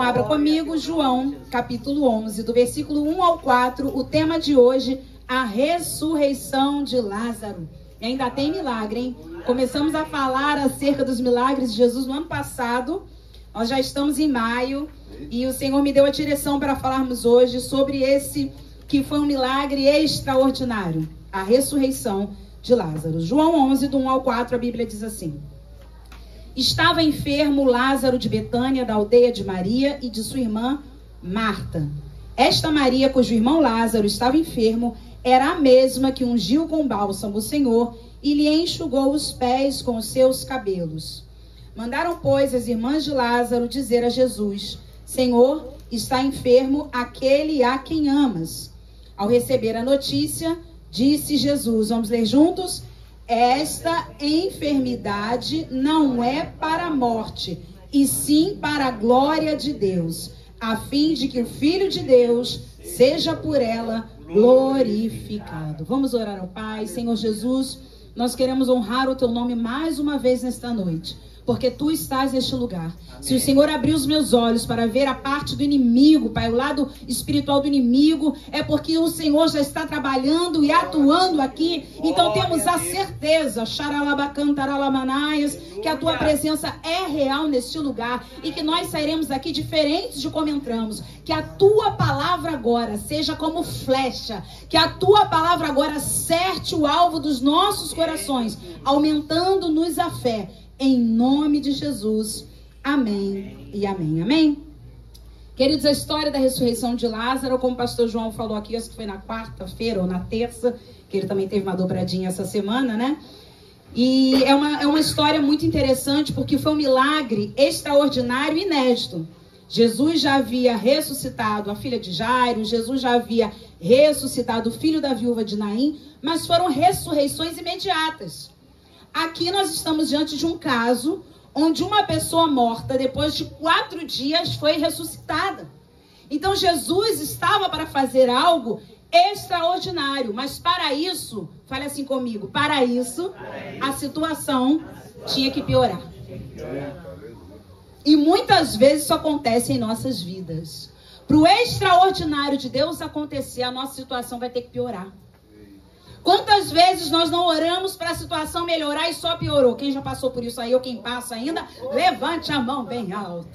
Então abra comigo João, capítulo 11, do versículo 1 ao 4, o tema de hoje, a ressurreição de Lázaro. E ainda tem milagre, hein? Começamos a falar acerca dos milagres de Jesus no ano passado, nós já estamos em maio, e o Senhor me deu a direção para falarmos hoje sobre esse que foi um milagre extraordinário, a ressurreição de Lázaro. João 11, do 1 ao 4, a Bíblia diz assim: Estava enfermo Lázaro de Betânia, da aldeia de Maria e de sua irmã Marta. Esta Maria, cujo irmão Lázaro estava enfermo, era a mesma que ungiu com bálsamo o Senhor e lhe enxugou os pés com os seus cabelos. Mandaram, pois, as irmãs de Lázaro dizer a Jesus: Senhor, está enfermo aquele a quem amas. Ao receber a notícia, disse Jesus, vamos ler juntos? Esta enfermidade não é para a morte, e sim para a glória de Deus, a fim de que o Filho de Deus seja por ela glorificado. Vamos orar ao Pai. Senhor Jesus, nós queremos honrar o Teu nome mais uma vez nesta noite, porque Tu estás neste lugar. Amém. Se o Senhor abrir os meus olhos para ver a parte do inimigo, Pai, o lado espiritual do inimigo, é porque o Senhor já está trabalhando e atuando aqui. Então temos a certeza, xaralabacantaralamanaias, que a Tua presença é real neste lugar e que nós sairemos aqui diferentes de como entramos. Que a Tua palavra agora seja como flecha, que a Tua palavra agora acerte o alvo dos nossos corações, aumentando-nos a fé. Em nome de Jesus. Amém e amém. Amém? Queridos, a história da ressurreição de Lázaro, como o pastor João falou aqui, acho que foi na quarta-feira ou na terça, que ele também teve uma dobradinha essa semana, né? E é uma história muito interessante, porque foi um milagre extraordinário e inédito. Jesus já havia ressuscitado a filha de Jairo, Jesus já havia ressuscitado o filho da viúva de Naim, mas foram ressurreições imediatas. Aqui nós estamos diante de um caso onde uma pessoa morta, depois de 4 dias, foi ressuscitada. Então Jesus estava para fazer algo extraordinário, mas para isso, fale assim comigo, para isso a situação tinha que piorar. E muitas vezes isso acontece em nossas vidas. Para o extraordinário de Deus acontecer, a nossa situação vai ter que piorar. Quantas vezes nós não oramos para a situação melhorar e só piorou? Quem já passou por isso aí ou quem passa ainda, levante a mão bem alto.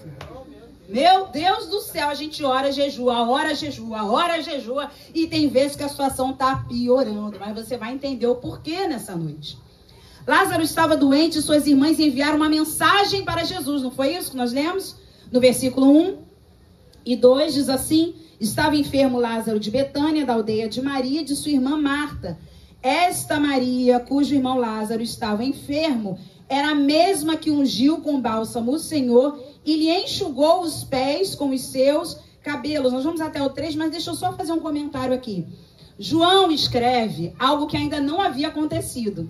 Meu Deus do céu, a gente ora, jejua e tem vezes que a situação está piorando. Mas você vai entender o porquê nessa noite. Lázaro estava doente e suas irmãs enviaram uma mensagem para Jesus. Não foi isso que nós lemos? No versículo 1 e 2 diz assim: Estava enfermo Lázaro de Betânia, da aldeia de Maria e de sua irmã Marta. Esta Maria, cujo irmão Lázaro estava enfermo, era a mesma que ungiu com bálsamo o Senhor e lhe enxugou os pés com os seus cabelos. Nós vamos até o 3, mas deixa eu só fazer um comentário aqui. João escreve algo que ainda não havia acontecido.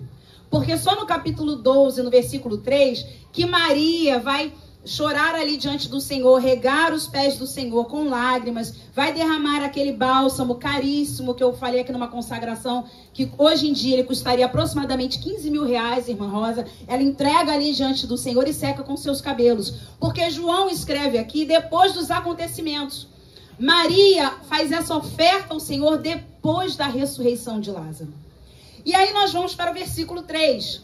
Porque só no capítulo 12, no versículo 3, que Maria vai chorar ali diante do Senhor, regar os pés do Senhor com lágrimas, vai derramar aquele bálsamo caríssimo que eu falei aqui numa consagração, que hoje em dia ele custaria aproximadamente 15 mil reais, irmã Rosa. Ela entrega ali diante do Senhor e seca com seus cabelos. Porque João escreve aqui depois dos acontecimentos. Maria faz essa oferta ao Senhor depois da ressurreição de Lázaro. E aí nós vamos para o versículo 3.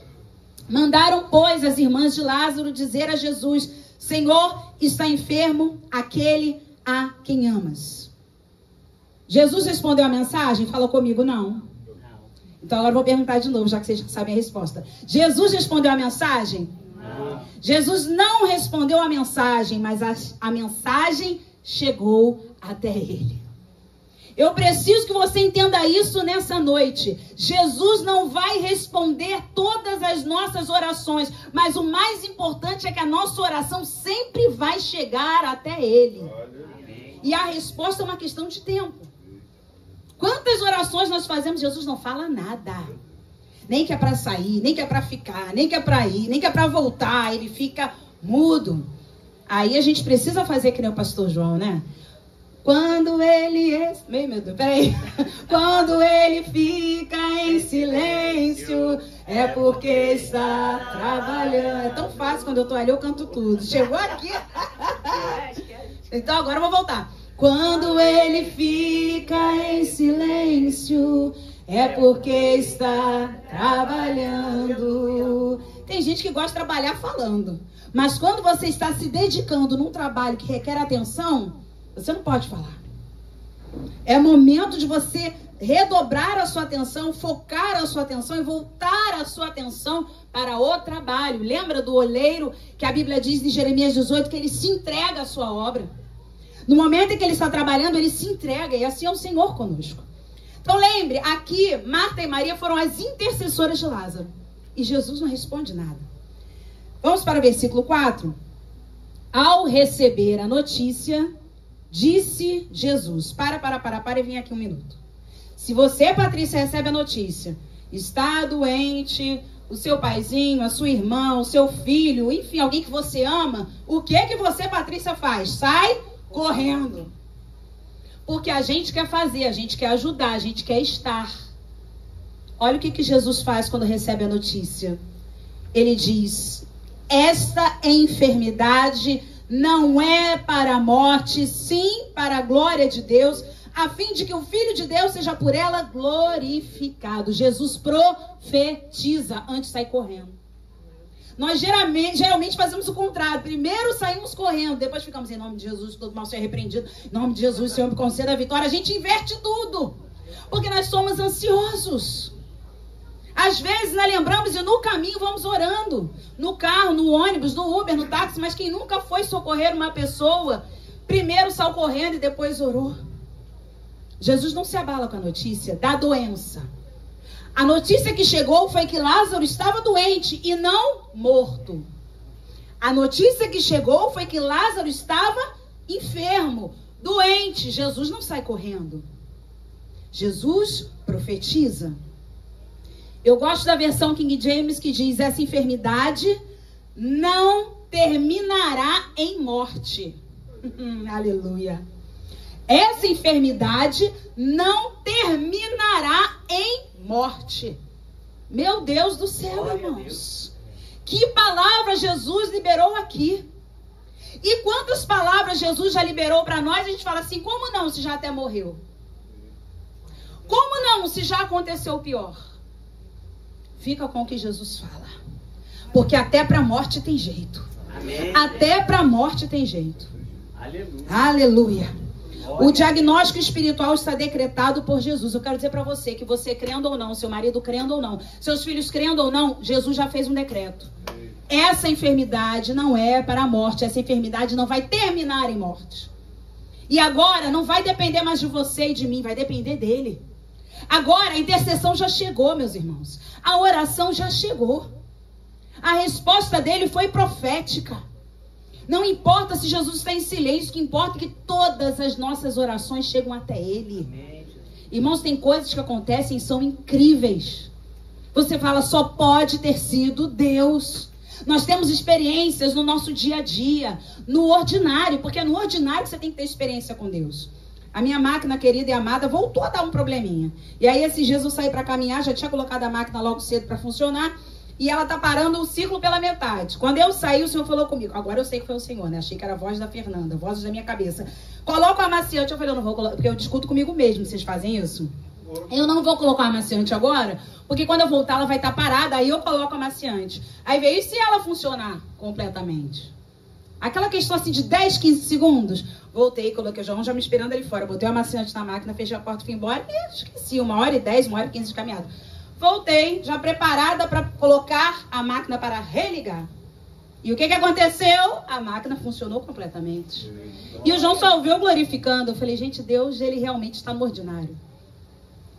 Mandaram, pois, as irmãs de Lázaro dizer a Jesus: Senhor, está enfermo aquele a quem amas. Jesus respondeu a mensagem? Falou comigo, não. Então agora eu vou perguntar de novo, já que vocês sabem a resposta. Jesus respondeu a mensagem? Não. Jesus não respondeu a mensagem, mas a mensagem chegou até ele. Eu preciso que você entenda isso nessa noite. Jesus não vai responder todas as nossas orações, mas o mais importante é que a nossa oração sempre vai chegar até Ele. E a resposta é uma questão de tempo. Quantas orações nós fazemos, Jesus não fala nada. Nem que é para sair, nem que é para ficar, nem que é para ir, nem que é para voltar. Ele fica mudo. Aí a gente precisa fazer que nem o pastor João, né? Quando ele... Meu Deus, peraí. Quando ele fica em silêncio, é porque está trabalhando. É tão fácil, quando eu tô ali eu canto tudo. Chegou aqui. Então agora eu vou voltar. Quando ele fica em silêncio, é porque está trabalhando. Tem gente que gosta de trabalhar falando. Mas quando você está se dedicando num trabalho que requer atenção, você não pode falar. É momento de você redobrar a sua atenção, focar a sua atenção e voltar a sua atenção para o trabalho. Lembra do oleiro que a Bíblia diz em Jeremias 18 que ele se entrega à sua obra? No momento em que ele está trabalhando, ele se entrega, e assim é o Senhor conosco. Então lembre, aqui Marta e Maria foram as intercessoras de Lázaro. E Jesus não responde nada. Vamos para o versículo 4. Ao receber a notícia, disse Jesus. Para e vem aqui um minuto. Se você, Patrícia, recebe a notícia, está doente, o seu paizinho, a sua irmã, o seu filho, enfim, alguém que você ama, o que você, Patrícia, faz? Sai correndo. Porque a gente quer fazer, a gente quer ajudar, a gente quer estar. Olha o que Jesus faz quando recebe a notícia. Ele diz: esta enfermidade não é para a morte, sim para a glória de Deus, a fim de que o Filho de Deus seja por ela glorificado. Jesus profetiza antes de sair correndo. Nós geralmente fazemos o contrário. Primeiro saímos correndo, depois ficamos em nome de Jesus, todo mal seja repreendido. Em nome de Jesus, Senhor, me conceda a vitória. A gente inverte tudo, porque nós somos ansiosos. Às vezes nós lembramos e no caminho vamos orando. No carro, no ônibus, no Uber, no táxi. Mas quem nunca foi socorrer uma pessoa, primeiro saiu correndo e depois orou. Jesus não se abala com a notícia da doença. A notícia que chegou foi que Lázaro estava doente e não morto. A notícia que chegou foi que Lázaro estava enfermo, doente. Jesus não sai correndo. Jesus profetiza. Eu gosto da versão King James que diz: essa enfermidade não terminará em morte. Aleluia. Essa enfermidade não terminará em morte. Meu Deus do céu, irmãos. Que palavra Jesus liberou aqui. E quantas palavras Jesus já liberou para nós, a gente fala assim: como não, se já até morreu? Como não, se já aconteceu o pior? Fica com o que Jesus fala. Porque até para a morte tem jeito. Amém. Até para a morte tem jeito. Aleluia. Aleluia. O diagnóstico espiritual está decretado por Jesus. Eu quero dizer para você que você crendo ou não, seu marido crendo ou não, seus filhos crendo ou não, Jesus já fez um decreto. Essa enfermidade não é para a morte. Essa enfermidade não vai terminar em morte. E agora não vai depender mais de você e de mim, vai depender dele. Agora a intercessão já chegou, meus irmãos. A oração já chegou. A resposta dele foi profética. Não importa se Jesus está em silêncio, o que importa é que todas as nossas orações chegam até ele. Amém. Irmãos, tem coisas que acontecem e são incríveis. Você fala, só pode ter sido Deus. Nós temos experiências no nosso dia a dia, no ordinário, porque é no ordinário que você tem que ter experiência com Deus. A minha máquina querida e amada voltou a dar um probleminha. E aí esses dias eu saí para caminhar, já tinha colocado a máquina logo cedo para funcionar. E ela tá parando o ciclo pela metade. Quando eu saí, o Senhor falou comigo. Agora eu sei que foi o Senhor, né? Achei que era a voz da Fernanda, voz da minha cabeça. Coloca o amaciante. Eu falei, eu não vou colocar, porque eu discuto comigo mesmo. Vocês fazem isso? Eu não vou colocar o amaciante agora, porque quando eu voltar ela vai estar parada, aí eu coloco o amaciante. Aí veio, e se ela funcionar completamente? Aquela questão assim de 10, 15 segundos. Voltei, coloquei o João já me esperando ali fora. Botei o amaciante na máquina, fechei a porta, fui embora e esqueci. 1h10, 1h15 de caminhada. Voltei, já preparada para colocar a máquina para religar. E o que aconteceu? A máquina funcionou completamente. E o João só ouviu glorificando. Eu falei, gente, Deus, ele realmente está no ordinário.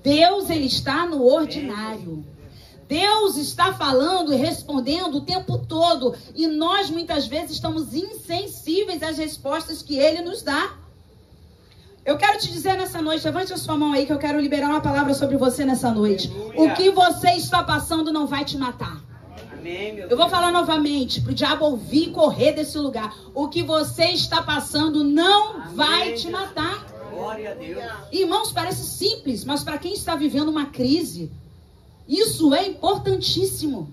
Deus, ele está no ordinário. Deus está falando e respondendo o tempo todo. E nós, muitas vezes, estamos insensíveis às respostas que ele nos dá. Eu quero te dizer nessa noite, levante a sua mão aí que eu quero liberar uma palavra sobre você nessa noite. Aleluia. O que você está passando não vai te matar. Amém, eu vou falar novamente, para o diabo ouvir e correr desse lugar. O que você está passando não vai te matar. Glória a Deus. Irmãos, parece simples, mas para quem está vivendo uma crise, isso é importantíssimo.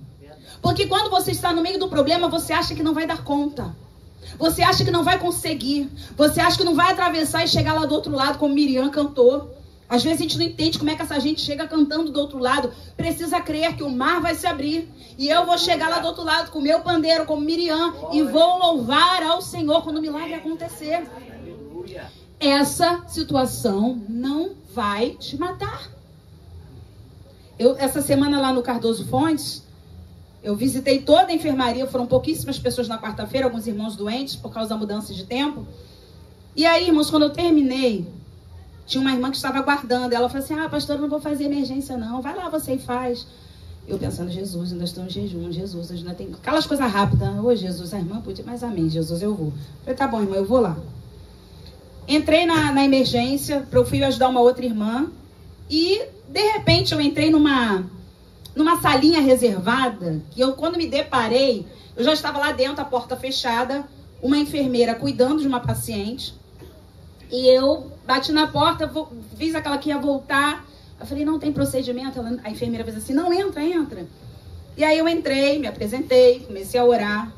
Porque quando você está no meio do problema, você acha que não vai dar conta. Você acha que não vai conseguir. Você acha que não vai atravessar e chegar lá do outro lado, como Miriam cantou. Às vezes a gente não entende como é que essa gente chega cantando do outro lado. Precisa crer que o mar vai se abrir. E eu vou chegar lá do outro lado com o meu pandeiro, como Miriam, e vou louvar ao Senhor quando o milagre acontecer. Essa situação não vai te matar. Essa semana lá no Cardoso Fontes, eu visitei toda a enfermaria. Foram pouquíssimas pessoas na quarta-feira, alguns irmãos doentes por causa da mudança de tempo. E aí, irmãos, quando eu terminei, tinha uma irmã que estava aguardando. Ela falou assim, pastora, eu não vou fazer emergência não. Vai lá você e faz. Eu pensando, Jesus, ainda estou em jejum. Jesus, ainda tem aquelas coisas rápidas. Ô, Jesus, a irmã podia, mas amém, Jesus, eu vou. Eu falei, tá bom, irmã, eu vou lá. Entrei na emergência, eu fui ajudar uma outra irmã. E, de repente, eu entrei numa salinha reservada, que quando me deparei, eu já estava lá dentro, a porta fechada, uma enfermeira cuidando de uma paciente. E eu bati na porta, fiz aquela que ia voltar. Eu falei, não tem procedimento. A enfermeira fez assim, não, entra. E aí eu entrei, me apresentei, comecei a orar.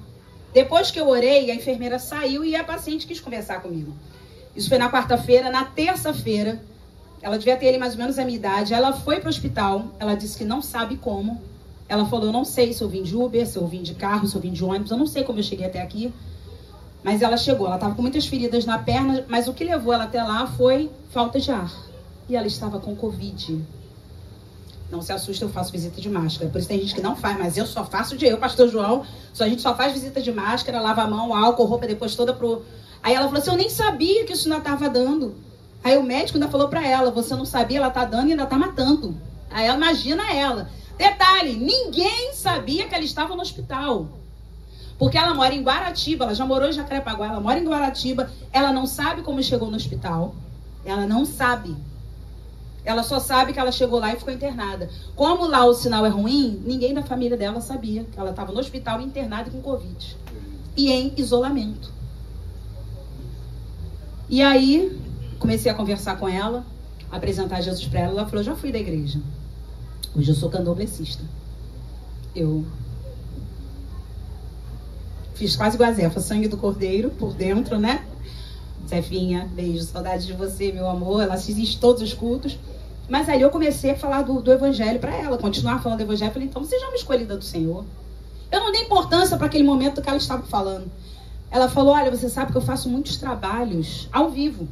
Depois que eu orei, a enfermeira saiu e a paciente quis conversar comigo. Isso foi na quarta-feira. Na terça-feira, ela devia ter ali mais ou menos a minha idade. Ela foi para o hospital, ela disse que não sabe como. Ela falou, eu não sei se eu vim de Uber, se eu vim de carro, se eu vim de ônibus. Eu não sei como eu cheguei até aqui. Mas ela chegou, ela estava com muitas feridas na perna, mas o que levou ela até lá foi falta de ar. E ela estava com Covid. Não se assusta, eu faço visita de máscara. Por isso tem gente que não faz, mas eu só faço pastor João, a gente só faz visita de máscara, lava a mão, álcool, roupa depois toda pro... Aí ela falou assim, eu nem sabia que isso ainda estava dando. Aí o médico ainda falou para ela, você não sabia, ela tá dando e ainda tá matando. Aí ela, imagina ela. Detalhe, ninguém sabia que ela estava no hospital. Porque ela mora em Guaratiba, ela já morou em Jacarepaguá, ela mora em Guaratiba, ela não sabe como chegou no hospital, ela não sabe. Ela só sabe que ela chegou lá e ficou internada. Como lá o sinal é ruim, ninguém da família dela sabia que ela estava no hospital internada com Covid. E em isolamento. E aí, comecei a conversar com ela, apresentar Jesus para ela. Ela falou, já fui da igreja. Hoje eu sou candomblessista. Eu fiz quase igual a Zefa, sangue do cordeiro por dentro, né? Zefinha, beijo, saudade de você, meu amor. Ela assiste todos os cultos. Mas aí eu comecei a falar do evangelho para ela, continuar falando do evangelho. Falei, então, você já é uma escolhida do Senhor. Eu não dei importância para aquele momento que ela estava falando. Ela falou, olha, você sabe que eu faço muitos trabalhos ao vivo.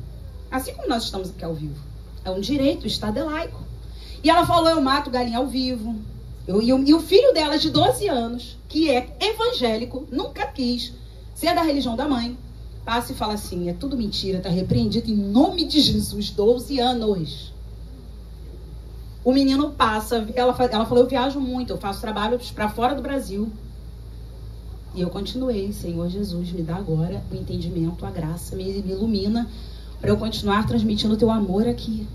Assim como nós estamos aqui ao vivo. É um direito, o Estado é laico. E ela falou, eu mato galinha ao vivo. E o filho dela, de 12 anos, que é evangélico, nunca quis ser da religião da mãe, passa e fala assim, é tudo mentira, tá repreendido em nome de Jesus, 12 anos. O menino passa, ela falou, eu viajo muito, eu faço trabalhos para fora do Brasil. E eu continuei, Senhor Jesus, me dá agora o entendimento, a graça, me ilumina, para eu continuar transmitindo o teu amor aqui.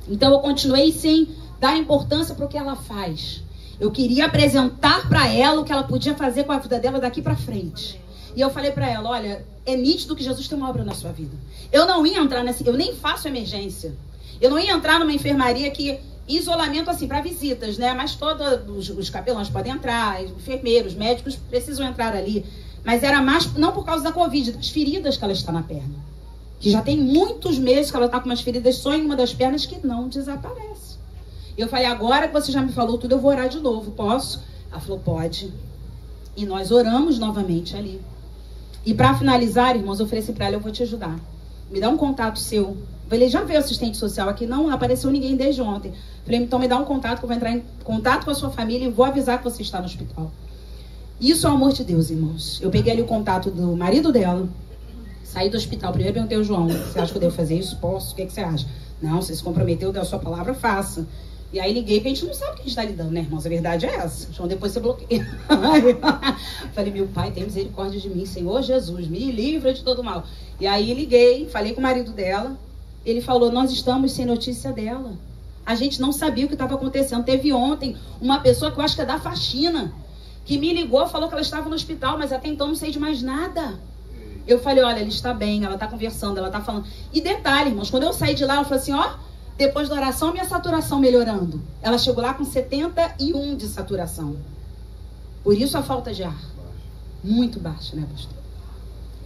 Então eu continuei sem dar importância para o que ela faz. Eu queria apresentar para ela o que ela podia fazer com a vida dela daqui para frente. E eu falei para ela, olha, é nítido que Jesus tem uma obra na sua vida. Eu não ia entrar eu nem faço emergência. Eu não ia entrar numa enfermaria que, isolamento assim, para visitas, né? Mas todos os capelães podem entrar, enfermeiros, médicos precisam entrar ali. Mas era mais, não por causa da Covid, das feridas que ela está na perna. Que já tem muitos meses que ela está com umas feridas só em uma das pernas que não desaparece. Eu falei, agora que você já me falou tudo, eu vou orar de novo, posso? Ela falou, pode. E nós oramos novamente ali. E para finalizar, irmãos, eu ofereci para ela, eu vou te ajudar. Me dá um contato seu. Falei, já veio assistente social aqui? Não apareceu ninguém desde ontem. Falei, então me dá um contato, que eu vou entrar em contato com a sua família e vou avisar que você está no hospital. Isso é o amor de Deus, irmãos. Eu peguei ali o contato do marido dela, saí do hospital. Primeiro perguntei ao João, você acha que eu devo fazer isso? Posso? O que você acha? Não, você se comprometeu, deu a sua palavra, faça. E aí liguei, porque a gente não sabe o que a gente está lidando, né, irmãos? A verdade é essa. João, depois você bloqueia. Falei, meu pai, tem misericórdia de mim, Senhor Jesus, me livra de todo mal. E aí liguei, falei com o marido dela. Ele falou, nós estamos sem notícia dela. A gente não sabia o que estava acontecendo. Teve ontem uma pessoa que eu acho que é da faxina, que me ligou, falou que ela estava no hospital, mas até então não sei de mais nada. Eu falei, olha, ela está bem, ela está conversando, ela está falando. E detalhe, irmãos, quando eu saí de lá, eu falei assim, ó, depois da oração, minha saturação melhorando. Ela chegou lá com 71 de saturação. Por isso a falta de ar. Muito baixa, né, pastor?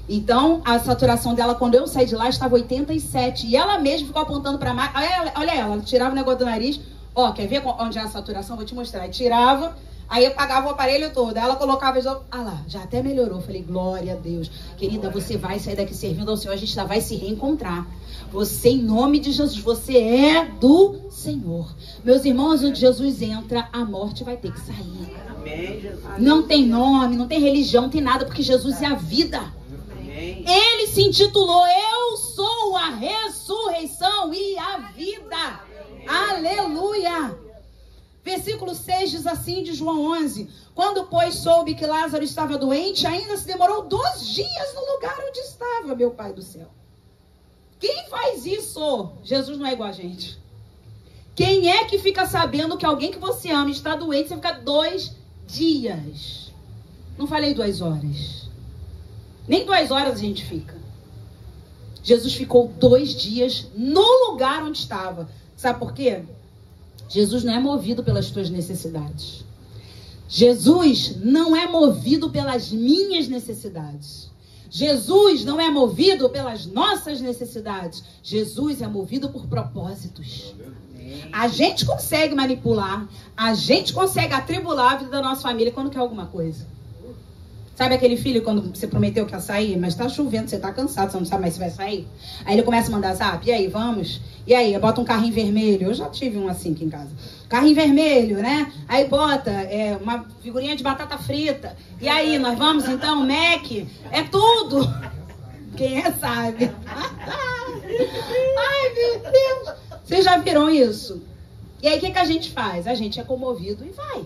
Então, a saturação dela, quando eu saí de lá, estava 87. E ela mesma ficou apontando para a máquina. Olha ela tirava o negócio do nariz. Ó, quer ver onde é a saturação? Vou te mostrar. Aí tirava, aí eu pagava o aparelho todo. Aí ela colocava... Ah lá, já até melhorou. Falei, glória a Deus. Querida, você vai sair daqui servindo ao Senhor. A gente já vai se reencontrar. Você, em nome de Jesus, você é do Senhor. Meus irmãos, onde Jesus entra, a morte vai ter que sair. Não tem nome, não tem religião, não tem nada, porque Jesus é a vida. Ele se intitulou, eu sou a ressurreição e a vida. Aleluia. Versículo 6 diz assim de João 11. Quando, pois, soube que Lázaro estava doente, ainda se demorou 2 dias no lugar onde estava, meu Pai do céu. Quem faz isso? Jesus não é igual a gente. Quem é que fica sabendo que alguém que você ama está doente, você fica 2 dias? Não falei 2 horas. Nem 2 horas a gente fica. Jesus ficou 2 dias no lugar onde estava. Sabe por quê? Jesus não é movido pelas tuas necessidades. Jesus não é movido pelas minhas necessidades. Jesus não é movido pelas nossas necessidades. Jesus é movido por propósitos. A gente consegue manipular, a gente consegue atribular a vida da nossa família quando quer alguma coisa. Sabe aquele filho quando você prometeu que ia sair, mas tá chovendo, você tá cansado, você não sabe mais se vai sair? Aí ele começa a mandar zap, e aí, vamos? E aí, bota um carrinho vermelho. Eu já tive um assim aqui em casa. Carrinho vermelho, né? Aí bota uma figurinha de batata frita. E aí, nós vamos então, Mac? É tudo! Quem é sabe? Ai, meu Deus! Vocês já viram isso? E aí, o que a gente faz? A gente é comovido e vai.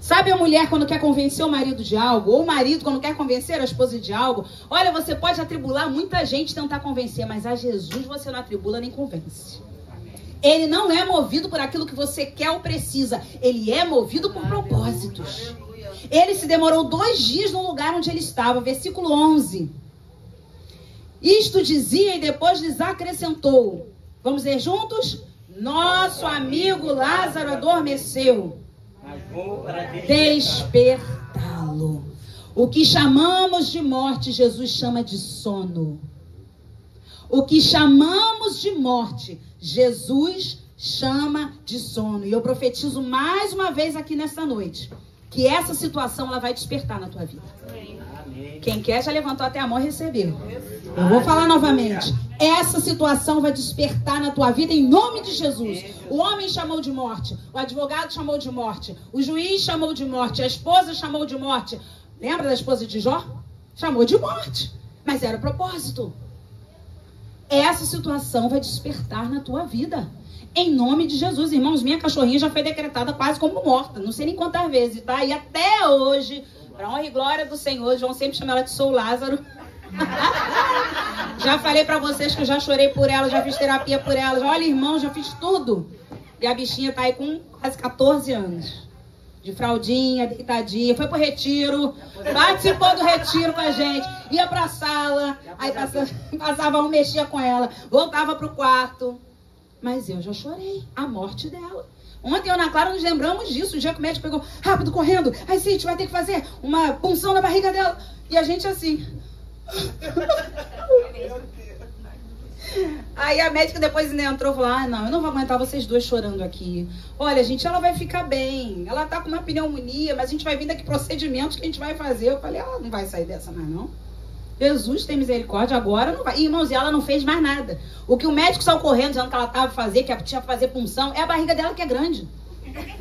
Sabe a mulher quando quer convencer o marido de algo? Ou o marido quando quer convencer a esposa de algo? Olha, você pode atribular muita gente tentar convencer, mas a Jesus você não atribula nem convence. Ele não é movido por aquilo que você quer ou precisa. Ele é movido por propósitos. Ele se demorou 2 dias no lugar onde ele estava. Versículo 11. Isto dizia e depois lhes acrescentou. Vamos ler juntos? Nosso amigo Lázaro adormeceu. Despertá-lo. O que chamamos de morte, Jesus chama de sono. O que chamamos de morte, Jesus chama de sono. E eu profetizo mais uma vez aqui nesta noite, que essa situação ela vai despertar na tua vida. Quem quer já levantou até a mão e recebeu. Eu vou falar novamente. Essa situação vai despertar na tua vida em nome de Jesus. O homem chamou de morte, o advogado chamou de morte, o juiz chamou de morte, a esposa chamou de morte. Lembra da esposa de Jó? Chamou de morte, mas era propósito. Essa situação vai despertar na tua vida. Em nome de Jesus, irmãos, minha cachorrinha já foi decretada quase como morta. Não sei nem quantas vezes, tá? E até hoje, para honra e glória do Senhor, João sempre chama ela de Sou Lázaro. Já falei pra vocês que eu já chorei por ela, já fiz terapia por ela. Olha, irmão, já fiz tudo. E a bichinha tá aí com quase 14 anos. De fraldinha, deitadinha. Foi pro retiro. Participou do retiro com a gente. Ia pra sala. Aí passava um, mexia com ela. Voltava pro quarto. Mas eu já chorei. A morte dela. Ontem eu e Ana Clara nos lembramos disso. O dia que o médico pegou rápido, correndo. Aí sim, a gente vai ter que fazer uma punção na barriga dela. E a gente assim... Aí a médica depois ainda entrou e falou: ah, não, eu não vou aguentar vocês dois chorando aqui. Olha, gente, ela vai ficar bem. Ela tá com uma pneumonia, mas a gente vai vir daqui procedimentos que a gente vai fazer. Eu falei: ela não vai sair dessa mais não. Jesus tem misericórdia, agora não vai. E, irmãos, e ela não fez mais nada. O que o médico saiu correndo, dizendo que ela tava fazer, que tinha que fazer punção, é a barriga dela que é grande.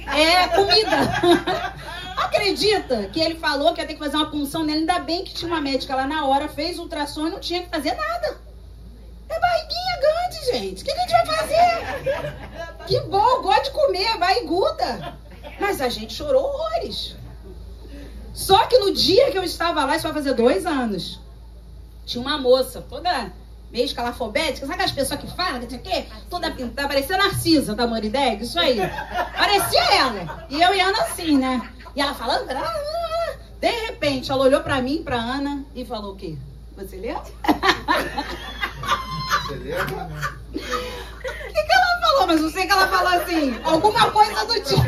É comida. Acredita que ele falou que ia ter que fazer uma punção nela? Ainda bem que tinha uma médica lá na hora, fez ultrassom e não tinha que fazer nada. É barriguinha grande, gente. O que a gente vai fazer? Que bom, gosto de comer, barriguda. Mas a gente chorou horrores. Só que no dia que eu estava lá, isso vai fazer 2 anos, tinha uma moça, toda meio escalafobética. Sabe aquelas pessoas que falam, que quê? Toda pintada, parecia Narcisa da Morideg, isso aí. Parecia ela. E eu e a Ana assim, né? E ela falando, de repente, ela olhou pra mim, pra Ana, e falou o quê? Você lembra? Você lembra? O que ela falou? Mas eu sei que ela falou assim, alguma coisa do tipo.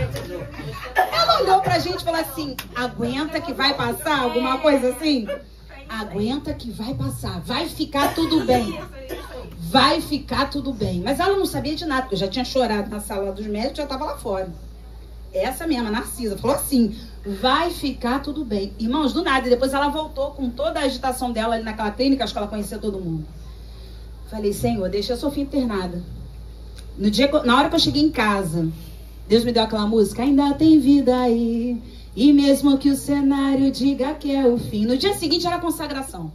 Ela olhou pra gente e falou assim, aguenta que vai passar, alguma coisa assim. aguenta que vai passar, vai ficar tudo bem. Vai ficar tudo bem. Mas ela não sabia de nada, porque eu já tinha chorado na sala dos médicos, já estava lá fora. Essa mesma, Narcisa, falou assim, vai ficar tudo bem. Irmãos, do nada. E depois ela voltou com toda a agitação dela ali naquela clínica, acho que ela conhecia todo mundo. Falei, Senhor, deixa a Sofia internada. Na hora que eu cheguei em casa, Deus me deu aquela música, ainda tem vida aí, e mesmo que o cenário diga que é o fim. No dia seguinte era a consagração.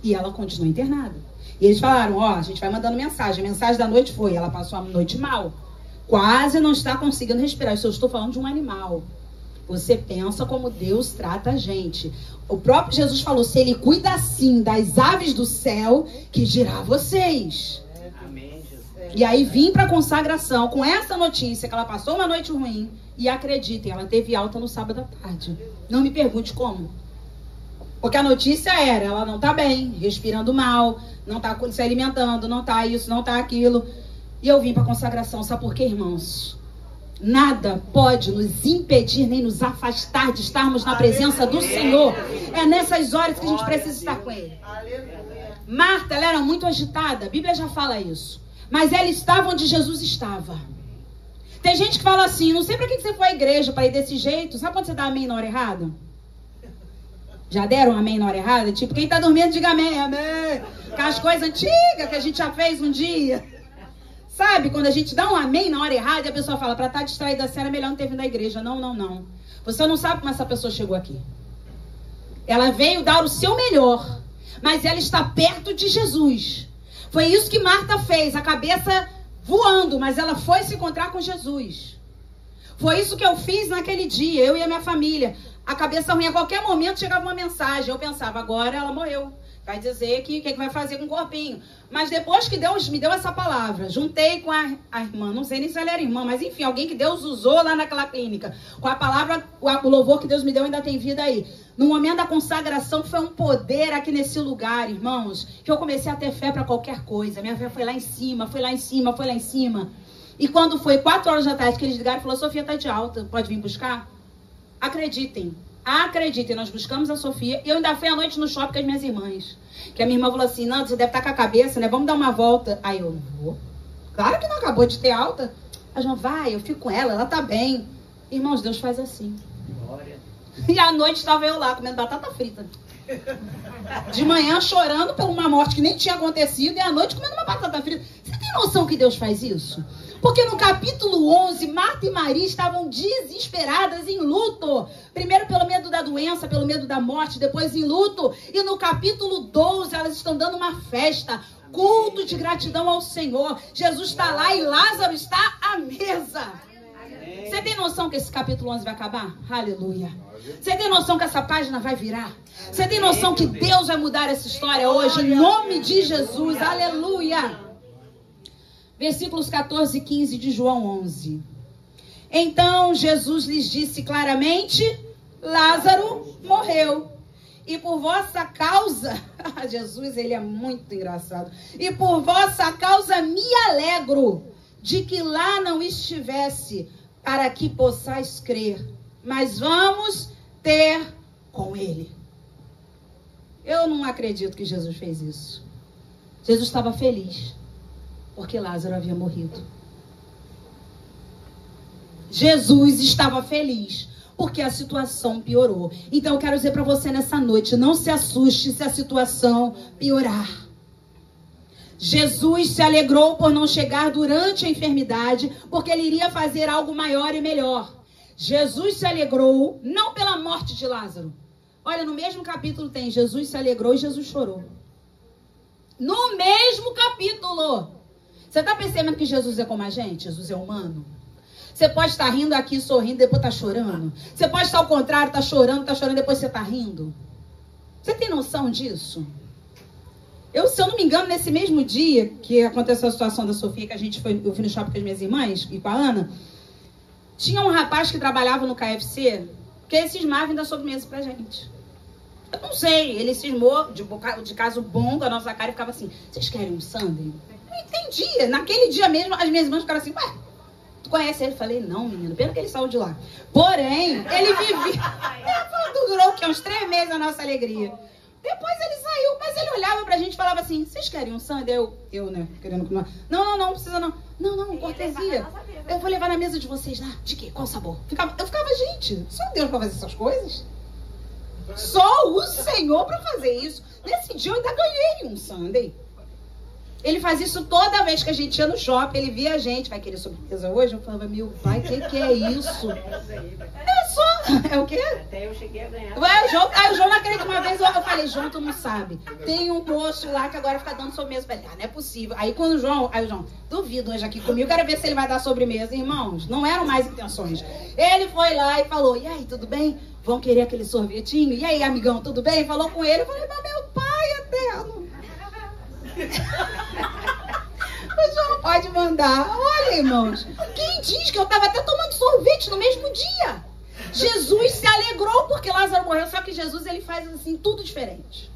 E ela continuou internada. E eles falaram, ó, a gente vai mandando mensagem. A mensagem da noite foi, ela passou a noite mal. Quase não está conseguindo respirar. Isso eu estou falando de um animal. Você pensa como Deus trata a gente. O próprio Jesus falou, se ele cuida assim das aves do céu, que dirá vocês. Amém, Jesus. E aí vim para a consagração com essa notícia, que ela passou uma noite ruim. E acreditem, ela teve alta no sábado à tarde. Não me pergunte como. Porque a notícia era, ela não tá bem, respirando mal, não tá se alimentando, não tá isso, não tá aquilo. E eu vim para a consagração, sabe por quê, irmãos? Nada pode nos impedir, nem nos afastar de estarmos na presença do Senhor. É nessas horas que a gente precisa estar com Ele. Marta, ela era muito agitada, a Bíblia já fala isso. Mas ela estava onde Jesus estava. Tem gente que fala assim, não sei para que você foi à igreja, para ir desse jeito. Sabe quando você dá amém na hora errada? Já deram um amém na hora errada? Tipo, quem tá dormindo, diga amém, amém. Com as coisas antigas que a gente já fez um dia. Sabe, quando a gente dá um amém na hora errada e a pessoa fala, para estar distraída assim, era melhor não ter vindo à igreja. Não, não, não. Você não sabe como essa pessoa chegou aqui. Ela veio dar o seu melhor, mas ela está perto de Jesus. Foi isso que Marta fez, a cabeça voando, mas ela foi se encontrar com Jesus. Foi isso que eu fiz naquele dia, eu e a minha família. A cabeça ruim, a qualquer momento chegava uma mensagem. Eu pensava, agora ela morreu. Vai dizer que vai fazer com o corpinho. Mas depois que Deus me deu essa palavra, juntei com a irmã, não sei nem se ela era irmã, mas enfim, alguém que Deus usou lá naquela clínica. Com a palavra, o louvor que Deus me deu ainda tem vida aí. No momento da consagração, foi um poder aqui nesse lugar, irmãos, que eu comecei a ter fé para qualquer coisa. Minha fé foi lá em cima, foi lá em cima, foi lá em cima. E quando foi 4 horas da tarde que eles ligaram, falou, Sofia tá de alta, pode vir buscar? Acreditem, nós buscamos a Sofia e eu ainda fui à noite no shopping com as minhas irmãs. Que a minha irmã falou assim, não, você deve estar com a cabeça, né? Vamos dar uma volta. Aí eu, vou. Claro que não acabou de ter alta. A João, vai, eu fico com ela tá bem. Irmãos, Deus faz assim. Glória. E à noite estava eu lá comendo batata frita. De manhã chorando por uma morte que nem tinha acontecido e à noite comendo uma batata frita. Você tem noção que Deus faz isso? Porque no capítulo 11, Marta e Maria estavam desesperadas em luto. Primeiro pelo medo da doença, pelo medo da morte, depois em luto. E no capítulo 12, elas estão dando uma festa, culto de gratidão ao Senhor. Jesus está lá e Lázaro está à mesa. Você tem noção que esse capítulo 11 vai acabar? Aleluia. Você tem noção que essa página vai virar? Você tem noção que Deus vai mudar essa história hoje? Em nome de Jesus. Aleluia. Versículos 14 e 15 de João 11. Então Jesus lhes disse claramente, Lázaro morreu. E por vossa causa, Jesus, ele é muito engraçado. E por vossa causa me alegro de que lá não estivesse, para que possais crer. Mas vamos ter com ele. Eu não acredito que Jesus fez isso. Jesus estava feliz, porque Lázaro havia morrido. Jesus estava feliz, porque a situação piorou. Então eu quero dizer para você nessa noite, não se assuste se a situação piorar. Jesus se alegrou por não chegar durante a enfermidade, porque ele iria fazer algo maior e melhor. Jesus se alegrou, não pela morte de Lázaro. Olha, no mesmo capítulo tem, Jesus se alegrou e Jesus chorou. No mesmo capítulo. Você está percebendo que Jesus é como a gente? Jesus é humano? Você pode estar rindo aqui, sorrindo, depois está chorando. Você pode estar ao contrário, está chorando, depois você está rindo. Você tem noção disso? Se eu não me engano, nesse mesmo dia que aconteceu a situação da Sofia, que eu fui no shopping com as minhas irmãs e com a Ana, tinha um rapaz que trabalhava no KFC, que ele cismava da sobremesa pra gente. Eu não sei, ele cismou de caso bom com a nossa cara e ficava assim, vocês querem um sundae? Eu não entendi. Naquele dia mesmo, as minhas irmãs ficaram assim, ué, tu conhece ele? Eu falei, não, menino, pena que ele saiu de lá. Porém, ele vivia... Durou o quê? Uns 3 meses a nossa alegria. Depois ele saiu, mas ele olhava pra gente e falava assim, vocês querem um sundae? Eu, né, querendo comer. Não precisa não. Não, cortesia. Eu vou levar na mesa de vocês lá. De quê? Qual sabor? Eu ficava, gente, só Deus pra fazer essas coisas? Só o Senhor pra fazer isso. Nesse dia eu ainda ganhei um sundae. Ele faz isso toda vez que a gente ia no shopping, ele via a gente, vai querer sobremesa hoje? Eu falava, meu pai, o que é isso? É o quê? Até eu cheguei a ganhar. O João não acredita. Uma vez eu falei, João, tu não sabe. Tem um moço lá que agora fica dando sobremesa. Eu falei, não é possível. Aí o João, duvido hoje aqui comigo, quero ver se ele vai dar sobremesa. Irmãos, não eram mais intenções. Ele foi lá e falou, e aí, tudo bem? Vão querer aquele sorvetinho? E aí, amigão, tudo bem? Falou com ele, eu falei, mas meu pai eterno. O João pode mandar. Olha, irmãos, quem diz que eu estava até tomando sorvete no mesmo dia? Jesus se alegrou porque Lázaro morreu, só que Jesus ele faz assim tudo diferente.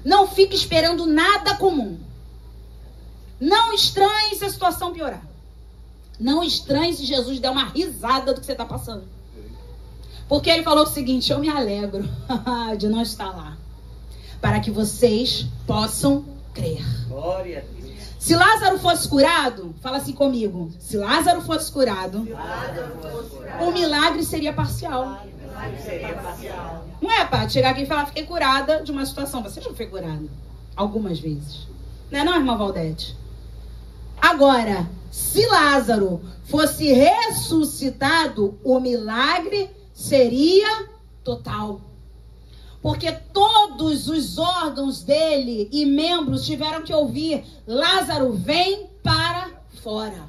Não fique esperando nada comum. Não estranhe se a situação piorar. Não estranhe se Jesus der uma risada do que você está passando. Porque ele falou o seguinte, eu me alegro de não estar lá, para que vocês possam crer. Glória a Deus. Se Lázaro fosse curado, fala assim comigo, se Lázaro fosse curado, o milagre seria parcial. Não é, Paty? Chegar aqui e falar, fiquei curada de uma situação. Você já foi curada algumas vezes. Não é, irmã Valdete? Agora, se Lázaro fosse ressuscitado, o milagre seria total. Porque todos os órgãos dele e membros tiveram que ouvir, Lázaro, vem para fora.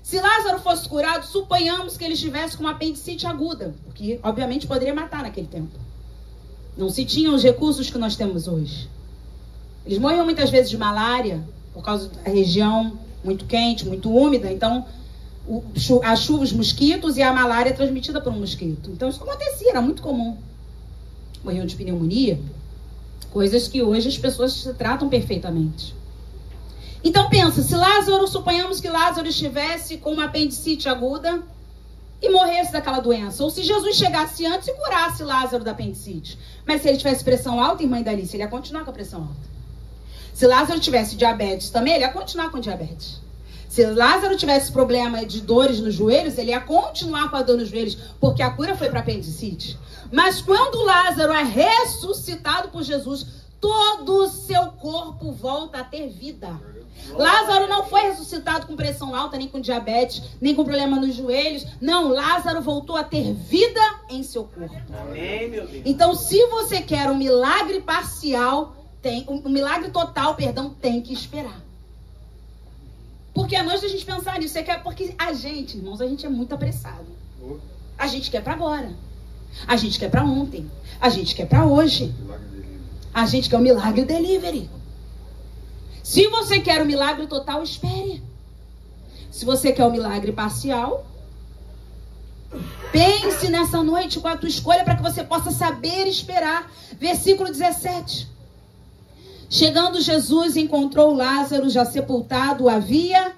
Se Lázaro fosse curado, suponhamos que ele estivesse com uma apendicite aguda, porque obviamente poderia matar naquele tempo. Não se tinham os recursos que nós temos hoje. Eles morriam muitas vezes de malária, por causa da região muito quente, muito úmida, então a chuva, os mosquitos e a malária é transmitida por um mosquito. Então isso acontecia, era muito comum. Morriam de pneumonia, coisas que hoje as pessoas se tratam perfeitamente. Então pensa, se Lázaro, suponhamos que Lázaro estivesse com uma apendicite aguda e morresse daquela doença, ou se Jesus chegasse antes e curasse Lázaro da apendicite, mas se ele tivesse pressão alta, irmã Idalice, ele ia continuar com a pressão alta. Se Lázaro tivesse diabetes também, ele ia continuar com diabetes. Se Lázaro tivesse problema de dores nos joelhos, ele ia continuar com a dor nos joelhos, porque a cura foi para apendicite. Mas quando Lázaro é ressuscitado por Jesus, todo o seu corpo volta a ter vida. Lázaro não foi ressuscitado com pressão alta, nem com diabetes, nem com problema nos joelhos. Não, Lázaro voltou a ter vida em seu corpo. Amém, meu Deus. Então, se você quer um milagre parcial, um milagre total, tem que esperar. Porque é noite da gente pensar nisso. Porque a gente, irmãos, a gente é muito apressado. A gente quer para agora. A gente quer para ontem. A gente quer para hoje. A gente quer o milagre delivery. Se você quer o milagre total, espere. Se você quer o milagre parcial, pense nessa noite com a tua escolha para que você possa saber esperar. Versículo 17. Chegando Jesus, encontrou Lázaro já sepultado havia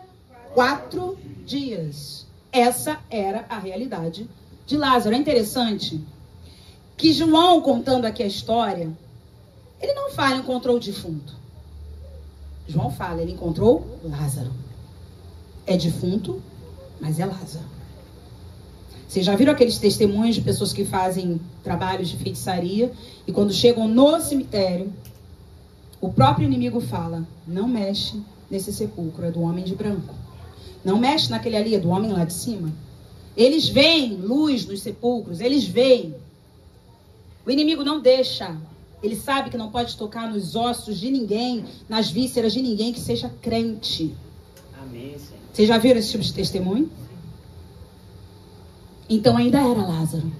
4 dias. Essa era a realidade de Lázaro. É interessante que João, contando aqui a história, ele não fala encontrou o defunto. João fala, ele encontrou Lázaro. É defunto, mas é Lázaro. Vocês já viram aqueles testemunhos de pessoas que fazem trabalhos de feitiçaria e quando chegam no cemitério, o próprio inimigo fala, não mexe nesse sepulcro, é do homem de branco. Não mexe naquele ali, é do homem lá de cima. Eles veem luz nos sepulcros, eles veem. O inimigo não deixa. Ele sabe que não pode tocar nos ossos de ninguém, nas vísceras de ninguém que seja crente. Amém, Senhor. Vocês já viram esse tipo de testemunho? Então ainda era Lázaro.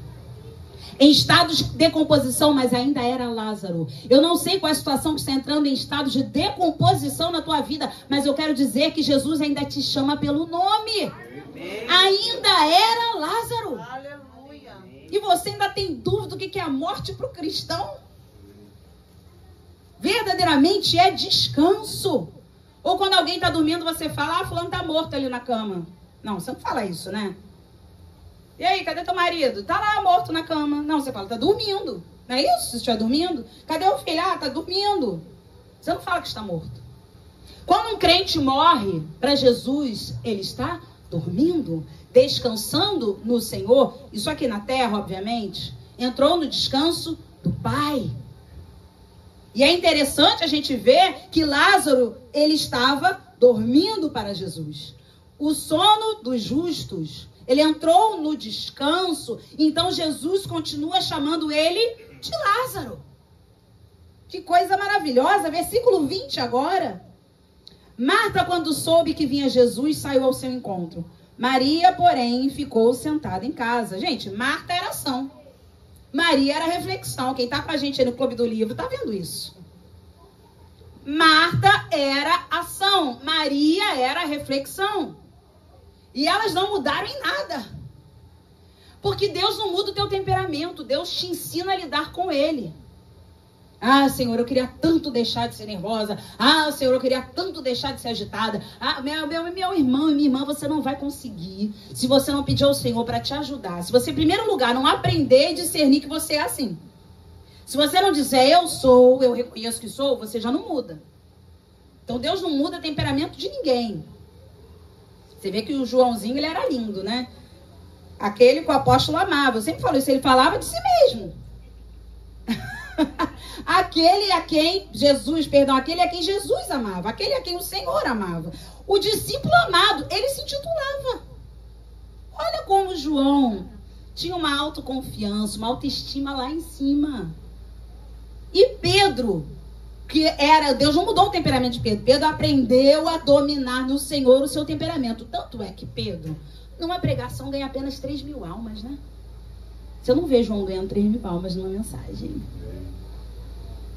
Em estado de decomposição, mas ainda era Lázaro. Eu não sei qual é a situação que está entrando em estado de decomposição na tua vida, mas eu quero dizer que Jesus ainda te chama pelo nome. Amém. Ainda era Lázaro. Aleluia. E você ainda tem dúvida do que é a morte para o cristão? Verdadeiramente é descanso. Ou quando alguém está dormindo, você fala, fulano está morto ali na cama. Não, você não fala isso, né? E aí, cadê teu marido? Tá lá morto na cama. Não, você fala, tá dormindo. Não é isso? Se estiver dormindo? Cadê o filho? Ah, está dormindo. Você não fala que está morto. Quando um crente morre para Jesus, ele está dormindo, descansando no Senhor. Isso aqui na terra, obviamente, entrou no descanso do Pai. E é interessante a gente ver que Lázaro, ele estava dormindo para Jesus. O sono dos justos, ele entrou no descanso, então Jesus continua chamando ele de Lázaro. Que coisa maravilhosa, versículo 20 agora. Marta, quando soube que vinha Jesus, saiu ao seu encontro. Maria, porém, ficou sentada em casa. Gente, Marta era ação. Maria era reflexão. Quem está com a gente aí no Clube do Livro está vendo isso. Marta era ação. Maria era reflexão. E elas não mudaram em nada. Porque Deus não muda o teu temperamento. Deus te ensina a lidar com ele. Ah, Senhor, eu queria tanto deixar de ser nervosa. Ah, Senhor, eu queria tanto deixar de ser agitada. Ah, meu irmão e minha irmã, você não vai conseguir se você não pedir ao Senhor para te ajudar. Se você, em primeiro lugar, não aprender e discernir que você é assim. Se você não dizer eu sou, eu reconheço que sou, você já não muda. Então Deus não muda o temperamento de ninguém. Você vê que o Joãozinho, ele era lindo, né? Aquele que o apóstolo amava. Eu sempre falo isso, ele falava de si mesmo. Aquele a quem Jesus amava. Aquele a quem o Senhor amava. O discípulo amado, ele se intitulava. Olha como João tinha uma autoconfiança, uma autoestima lá em cima. E Pedro, Deus não mudou o temperamento de Pedro. Pedro aprendeu a dominar no Senhor o seu temperamento. Tanto é que Pedro, numa pregação, ganha apenas 3.000 almas, né? Você não vê João ganhando 3.000 almas numa mensagem.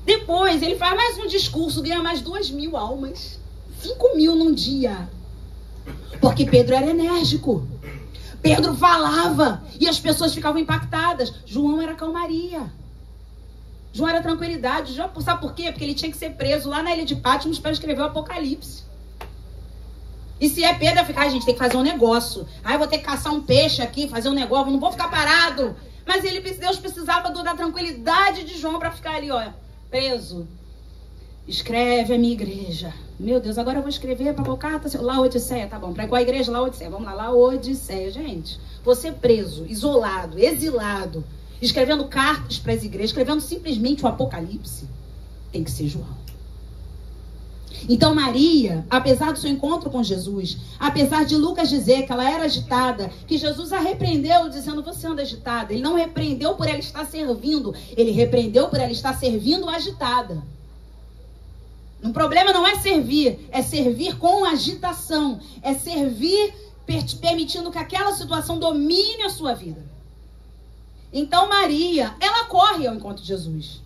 Depois, ele faz mais um discurso, ganha mais 2.000 almas. 5.000 num dia. Porque Pedro era enérgico. Pedro falava e as pessoas ficavam impactadas. João era calmaria. João era tranquilidade. Sabe por quê? Porque ele tinha que ser preso lá na ilha de Patmos para escrever o Apocalipse. E se é Pedro, vai ficar, gente, tem que fazer um negócio. Eu vou ter que caçar um peixe aqui, fazer um negócio, não vou ficar parado. Mas Deus precisava da tranquilidade de João para ficar ali, ó, preso. Escreve a minha igreja. Meu Deus, agora eu vou escrever para qual carta? Laodiceia, tá bom. Para qual igreja? Laodiceia. Vamos lá, Laodiceia. Gente, você preso, isolado, exilado, escrevendo cartas para as igrejas, escrevendo simplesmente o Apocalipse, tem que ser João. Então Maria, apesar do seu encontro com Jesus, apesar de Lucas dizer que ela era agitada, que Jesus a repreendeu dizendo, você anda agitada. Ele não repreendeu por ela estar servindo, ele repreendeu por ela estar servindo agitada. O problema não é servir com agitação, é servir permitindo que aquela situação domine a sua vida. Então Maria, ela corre ao encontro de Jesus.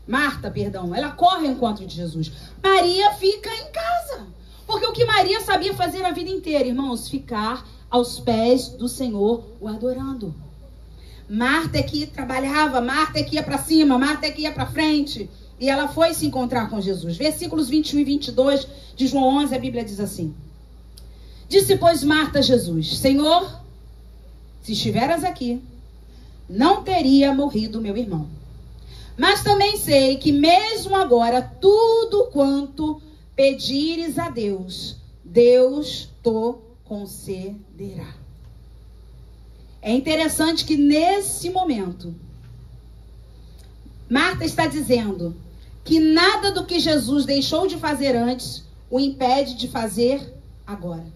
Marta, perdão, ela corre ao encontro de Jesus. Maria fica em casa. Porque o que Maria sabia fazer a vida inteira, irmãos, ficar aos pés do Senhor, o adorando. Marta é que trabalhava, Marta é que ia para cima, Marta é que ia para frente. E ela foi se encontrar com Jesus. Versículos 21 e 22 de João 11, a Bíblia diz assim. Disse, pois, Marta a Jesus, Senhor, se estiveras aqui, não teria morrido meu irmão. Mas também sei que mesmo agora, tudo quanto pedires a Deus, Deus te concederá. É interessante que nesse momento, Marta está dizendo que nada do que Jesus deixou de fazer antes o impede de fazer agora.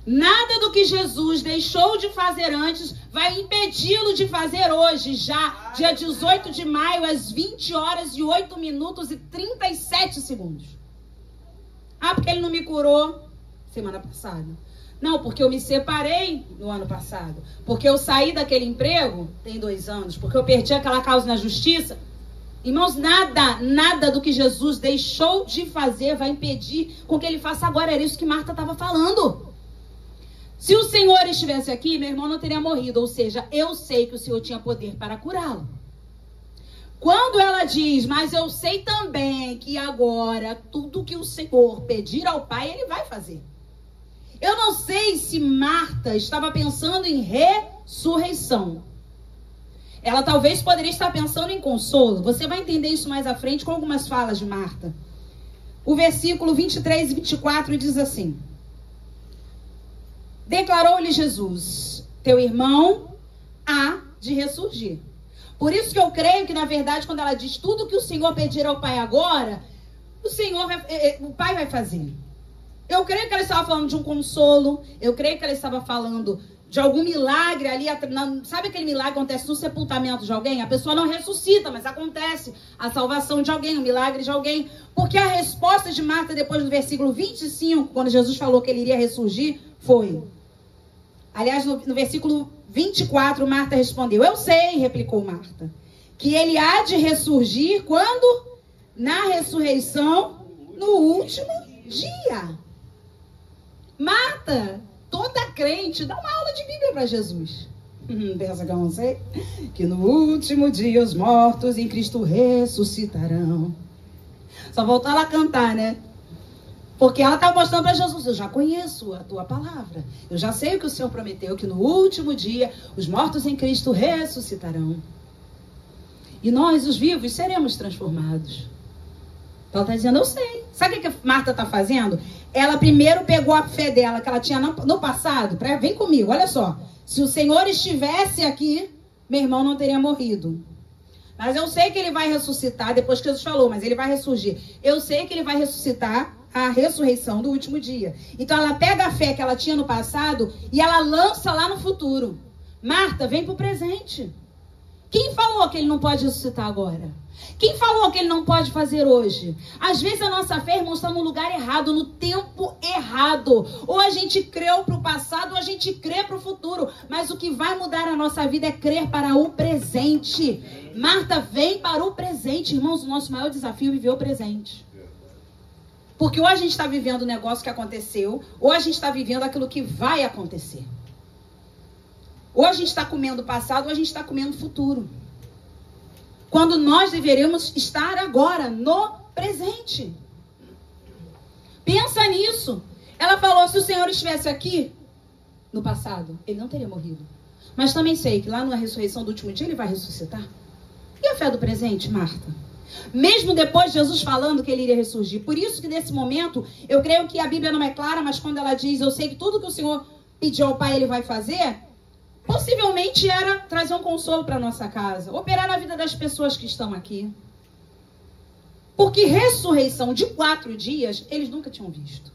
Nada do que Jesus deixou de fazer antes vai impedi-lo de fazer hoje, já, dia 18 de maio, às 20 horas e 8 minutos e 37 segundos. Porque ele não me curou semana passada. Não, porque eu me separei no ano passado. Porque eu saí daquele emprego, tem 2 anos. Porque eu perdi aquela causa na justiça. Irmãos, nada do que Jesus deixou de fazer vai impedir com que ele faça agora. Era isso que Marta estava falando. Se o Senhor estivesse aqui, meu irmão não teria morrido. Ou seja, eu sei que o Senhor tinha poder para curá-lo. Quando ela diz, mas eu sei também que agora tudo que o Senhor pedir ao Pai, ele vai fazer. Eu não sei se Marta estava pensando em ressurreição. Ela talvez poderia estar pensando em consolo. Você vai entender isso mais à frente com algumas falas de Marta. O versículo 23 e 24 diz assim: declarou-lhe Jesus: teu irmão há de ressurgir. Por isso que eu creio que, na verdade, quando ela diz tudo que o Senhor pedir ao Pai agora, o Pai vai fazer. Eu creio que ela estava falando de um consolo. Eu creio que ela estava falando de algum milagre ali. Sabe aquele milagre que acontece no sepultamento de alguém? A pessoa não ressuscita, mas acontece a salvação de alguém, o milagre de alguém. Porque a resposta de Marta, depois do versículo 25, quando Jesus falou que ele iria ressurgir, foi... Aliás, no versículo 24, Marta respondeu: eu sei, replicou Marta, que ele há de ressurgir quando? Na ressurreição, no último dia. Marta, toda crente, dá uma aula de Bíblia para Jesus. Pensa que eu não sei? Que no último dia os mortos em Cristo ressuscitarão. Só voltar lá a cantar, né? Porque ela está mostrando para Jesus: eu já conheço a tua palavra. Eu já sei o que o Senhor prometeu, que no último dia os mortos em Cristo ressuscitarão. E nós, os vivos, seremos transformados. Ela está dizendo: eu sei. Sabe o que a Marta está fazendo? Ela primeiro pegou a fé dela, que ela tinha no passado. Vem comigo, olha só. Se o Senhor estivesse aqui, meu irmão não teria morrido. Mas eu sei que ele vai ressuscitar, depois que Jesus falou, mas ele vai ressurgir. Eu sei que ele vai ressuscitar a ressurreição do último dia. Então ela pega a fé que ela tinha no passado e ela lança lá no futuro. Marta, vem pro presente. Quem falou que ele não pode ressuscitar agora? Quem falou que ele não pode fazer hoje? Às vezes a nossa fé, irmão, está no lugar errado, no tempo errado. Ou a gente creu para o passado, ou a gente crê para o futuro. Mas o que vai mudar a nossa vida é crer para o presente. Marta, vem para o presente. Irmãos, o nosso maior desafio é viver o presente. Porque ou a gente está vivendo o negócio que aconteceu, ou a gente está vivendo aquilo que vai acontecer. Ou a gente está comendo o passado, ou a gente está comendo o futuro. Quando nós deveríamos estar agora, no presente. Pensa nisso. Ela falou: se o Senhor estivesse aqui, no passado, ele não teria morrido. Mas também sei que lá na ressurreição do último dia, ele vai ressuscitar. E a fé do presente, Marta? Mesmo depois de Jesus falando que ele iria ressurgir. Por isso que nesse momento, eu creio que a Bíblia não é clara, mas quando ela diz: eu sei que tudo que o Senhor pediu ao Pai, ele vai fazer, possivelmente era trazer um consolo para a nossa casa, operar na vida das pessoas que estão aqui. Porque ressurreição de 4 dias, eles nunca tinham visto.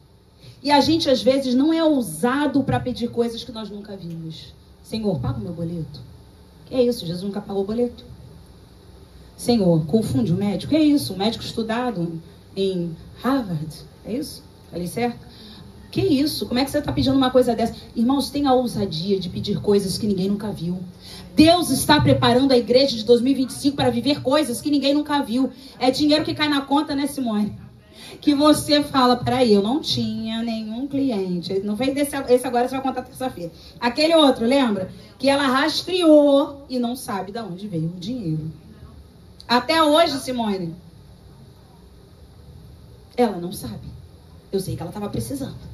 E a gente, às vezes, não é ousado para pedir coisas que nós nunca vimos. Senhor, paga o meu boleto. Que é isso? Jesus nunca pagou o boleto. Senhor, confunde o médico. Que é isso? Um médico estudado em Harvard. É isso? Falei certo? Que isso? Como é que você está pedindo uma coisa dessa? Irmãos, tenha a ousadia de pedir coisas que ninguém nunca viu. Deus está preparando a igreja de 2025 para viver coisas que ninguém nunca viu. É dinheiro que cai na conta, né, Simone? Que você fala: peraí, eu não tinha nenhum cliente. Não veio esse agora, você vai contar terça-feira. Aquele outro, lembra? Que ela rastreou e não sabe de onde veio o dinheiro. Até hoje, Simone, ela não sabe. Eu sei que ela estava precisando.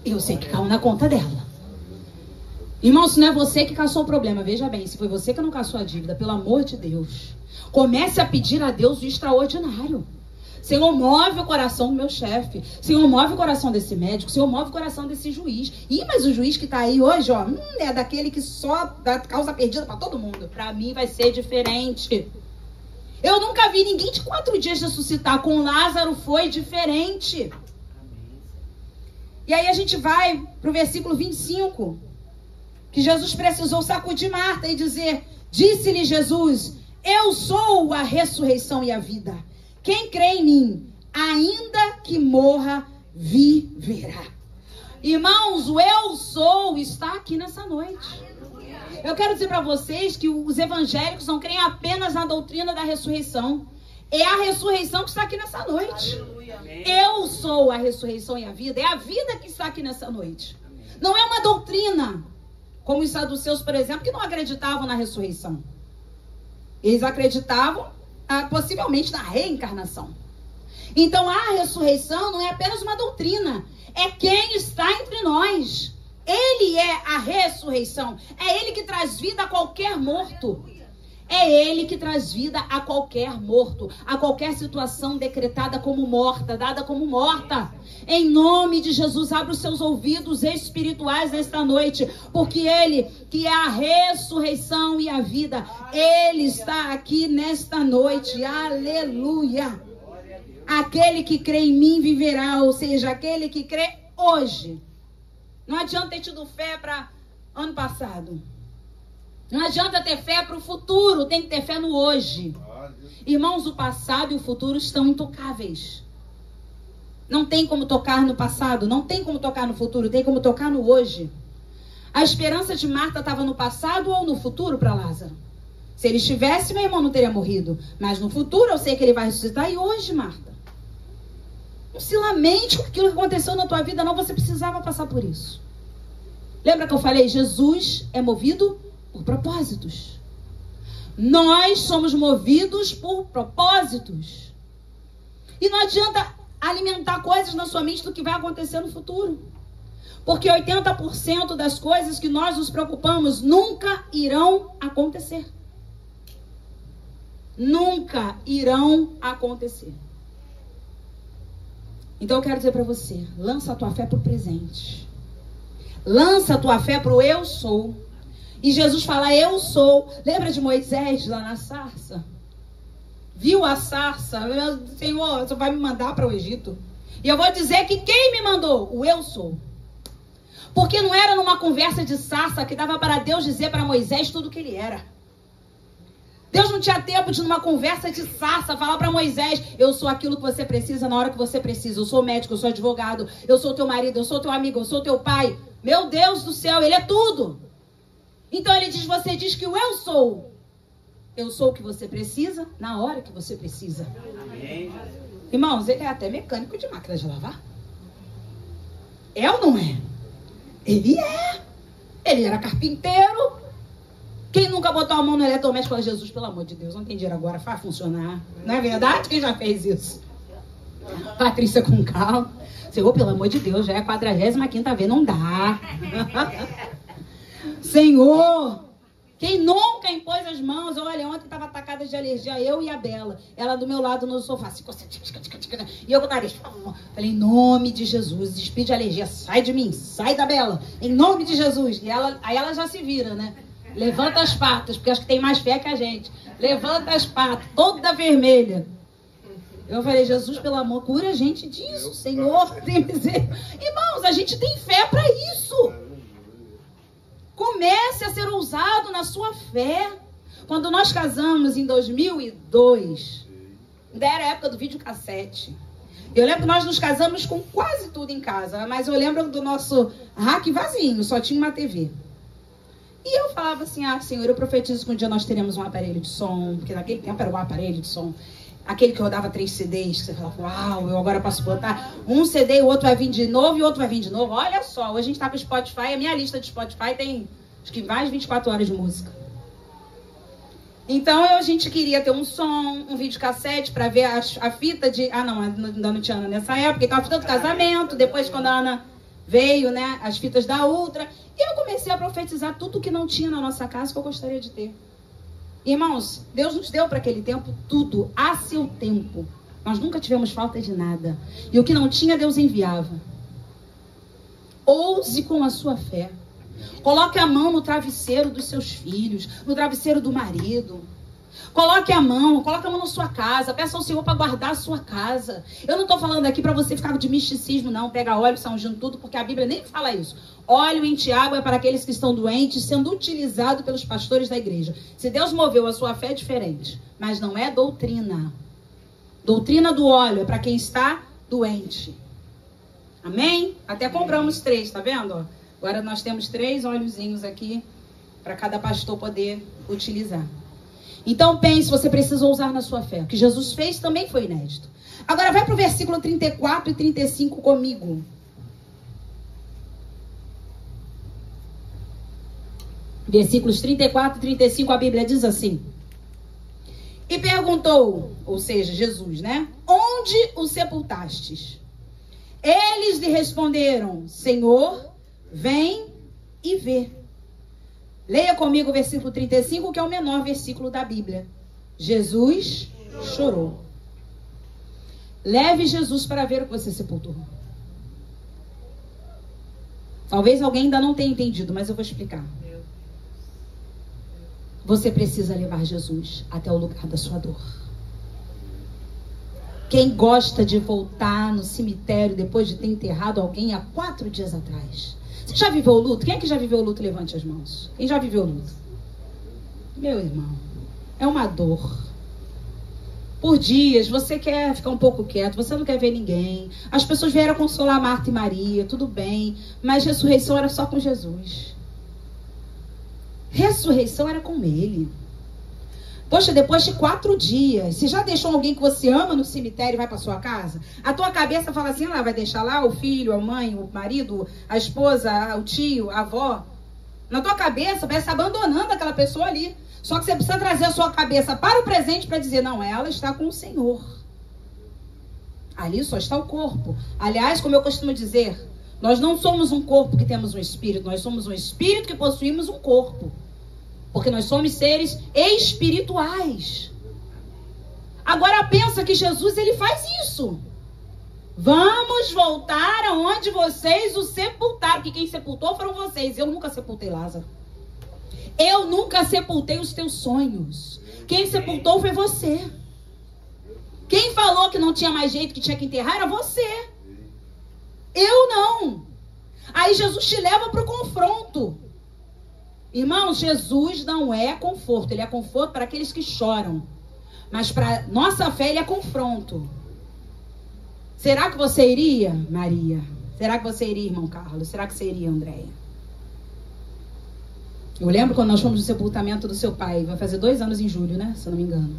Eu sei que caiu na conta dela. Irmão, se não é você que caçou o problema, veja bem, se foi você que não caçou a dívida, pelo amor de Deus, comece a pedir a Deus o extraordinário. Senhor, move o coração do meu chefe. Senhor, move o coração desse médico. Senhor, move o coração desse juiz. Ih, mas o juiz que está aí hoje, ó, é daquele que só dá causa perdida para todo mundo. Para mim vai ser diferente. Eu nunca vi ninguém de 4 dias ressuscitar. Com Lázaro foi diferente. E aí a gente vai para o versículo 25. Que Jesus precisou sacudir Marta e dizer: disse-lhe Jesus: eu sou a ressurreição e a vida. Quem crê em mim, ainda que morra, viverá. Irmãos, o eu sou está aqui nessa noite. Eu quero dizer para vocês que os evangélicos não creem apenas na doutrina da ressurreição. É a ressurreição que está aqui nessa noite. Eu sou a ressurreição e a vida. É a vida que está aqui nessa noite. Não é uma doutrina, como os saduceus, por exemplo, que não acreditavam na ressurreição. Eles acreditavam possivelmente na reencarnação. Então a ressurreição não é apenas uma doutrina. É quem está entre nós. Ele é a ressurreição. É ele que traz vida a qualquer morto. É Ele que traz vida a qualquer morto, a qualquer situação decretada como morta, dada como morta. Em nome de Jesus, abre os seus ouvidos espirituais nesta noite, porque Ele, que é a ressurreição e a vida, Ele está aqui nesta noite. Aleluia! Aquele que crê em mim viverá, ou seja, aquele que crê hoje. Não adianta ter tido fé para ano passado. Não adianta ter fé para o futuro, tem que ter fé no hoje. Irmãos, o passado e o futuro estão intocáveis. Não tem como tocar no passado, não tem como tocar no futuro, tem como tocar no hoje. A esperança de Marta estava no passado ou no futuro para Lázaro? Se ele estivesse, meu irmão não teria morrido. Mas no futuro eu sei que ele vai ressuscitar. E hoje, Marta? Não se lamente com aquilo que aconteceu na tua vida, não. Você precisava passar por isso. Lembra que eu falei? Jesus é movido por propósitos. Nós somos movidos por propósitos. E não adianta alimentar coisas na sua mente do que vai acontecer no futuro. Porque 80% das coisas que nós nos preocupamos nunca irão acontecer. Nunca irão acontecer. Então eu quero dizer para você, lança a tua fé para o presente. Lança a tua fé para o eu sou. E Jesus fala, eu sou. Lembra de Moisés lá na sarça? Viu a sarça? Senhor, você vai me mandar para o Egito? E eu vou dizer que quem me mandou? O eu sou. Porque não era numa conversa de sarça que dava para Deus dizer para Moisés tudo o que ele era. Deus não tinha tempo de numa conversa de sarça falar para Moisés, eu sou aquilo que você precisa na hora que você precisa. Eu sou médico, eu sou advogado, eu sou teu marido, eu sou teu amigo, eu sou teu pai. Meu Deus do céu, ele é tudo. Então ele diz, você diz que o eu sou o que você precisa na hora que você precisa. Amém. Irmãos, ele é até mecânico de máquina de lavar. É ou não é? Ele é. Ele era carpinteiro. Quem nunca botou a mão no eletrodoméstico e falou, Jesus, pelo amor de Deus, não tem dinheiro agora, faz funcionar. Não é verdade? Quem já fez isso? Patrícia com calma. Senhor, pelo amor de Deus, já é a 45ª vez, não dá. Senhor, quem nunca impôs as mãos, olha, ontem estava atacada de alergia, eu e a Bela. Ela do meu lado no sofá, assim, e eu com o nariz. Falei, em nome de Jesus, espírito de alergia, sai de mim, sai da Bela, em nome de Jesus. E aí ela já se vira, né? Levanta as patas, porque acho que tem mais fé que a gente. Levanta as patas, toda vermelha. Eu falei, Jesus, pelo amor, cura a gente disso, Senhor, tem misericórdia. Irmãos, a gente tem fé para isso. Comece a ser ousado na sua fé. Quando nós casamos em 2002, ainda era a época do videocassete. Eu lembro que nós nos casamos com quase tudo em casa, mas eu lembro do nosso rack vazio, só tinha uma TV. E eu falava assim, Senhor, eu profetizo que um dia nós teremos um aparelho de som, porque naquele tempo era um aparelho de som. Aquele que rodava 3 CDs, que você falava, uau, eu agora posso botar um CD, o outro vai vir de novo e o outro vai vir de novo. Olha só, hoje a gente tá com o Spotify, a minha lista de Spotify tem, acho que mais de 24 horas de música. Então a gente queria ter um som, um videocassete para ver a fita de... não, ainda não tinha Ana nessa época, então a fita do casamento, depois quando a Ana veio, né, as fitas da Ultra. E eu comecei a profetizar tudo que não tinha na nossa casa que eu gostaria de ter. Irmãos, Deus nos deu para aquele tempo tudo, a seu tempo. Nós nunca tivemos falta de nada. E o que não tinha, Deus enviava. Ouse com a sua fé. Coloque a mão no travesseiro dos seus filhos, no travesseiro do marido. Coloque a mão na sua casa. Peça ao Senhor para guardar a sua casa. Eu não estou falando aqui para você ficar de misticismo, não. Pega óleo, São Junto, tudo, porque a Bíblia nem fala isso. Óleo em Tiago é para aqueles que estão doentes, sendo utilizado pelos pastores da igreja. Se Deus moveu a sua fé, é diferente. Mas não é doutrina. Doutrina do óleo é para quem está doente. Amém? Até compramos 3, tá vendo? Agora nós temos 3 óleozinhos aqui para cada pastor poder utilizar. Então pense, você precisa ousar na sua fé. O que Jesus fez também foi inédito. Agora vai para o versículo 34 e 35 comigo. Versículos 34 e 35, a Bíblia diz assim. E perguntou, ou seja, Jesus, né? Onde o sepultastes? Eles lhe responderam, Senhor, vem e vê. Leia comigo o versículo 35, que é o menor versículo da Bíblia. Jesus chorou. Leve Jesus para ver o que você sepultou. Talvez alguém ainda não tenha entendido, mas eu vou explicar. Você precisa levar Jesus até o lugar da sua dor. Quem gosta de voltar no cemitério depois de ter enterrado alguém há 4 dias atrás? Você já viveu o luto? Quem é que já viveu o luto? Levante as mãos. Quem já viveu o luto? Meu irmão, é uma dor. Por dias, você quer ficar um pouco quieto, você não quer ver ninguém. As pessoas vieram consolar Marta e Maria, tudo bem. Mas ressurreição era só com Jesus. Ressurreição era com ele. Poxa, depois de 4 dias, você já deixou alguém que você ama no cemitério e vai para sua casa? A tua cabeça fala assim, vai deixar lá o filho, a mãe, o marido, a esposa, o tio, a avó. Na tua cabeça, vai se abandonando aquela pessoa ali. Só que você precisa trazer a sua cabeça para o presente para dizer, não, ela está com o Senhor. Ali só está o corpo. Aliás, como eu costumo dizer, nós não somos um corpo que temos um espírito, nós somos um espírito que possuímos um corpo. Porque nós somos seres espirituais. Agora pensa que Jesus, ele faz isso. Vamos voltar aonde vocês o sepultaram. Porque quem sepultou foram vocês. Eu nunca sepultei Lázaro. Eu nunca sepultei os teus sonhos. Quem sepultou foi você. Quem falou que não tinha mais jeito, que tinha que enterrar, era você. Eu não. Aí Jesus te leva para o confronto. Irmãos, Jesus não é conforto. Ele é conforto para aqueles que choram. Mas para nossa fé, ele é confronto. Será que você iria, Maria? Será que você iria, irmão Carlos? Será que você iria, Andréia? Eu lembro quando nós fomos no sepultamento do seu pai. Vai fazer 2 anos em julho, né? Se eu não me engano.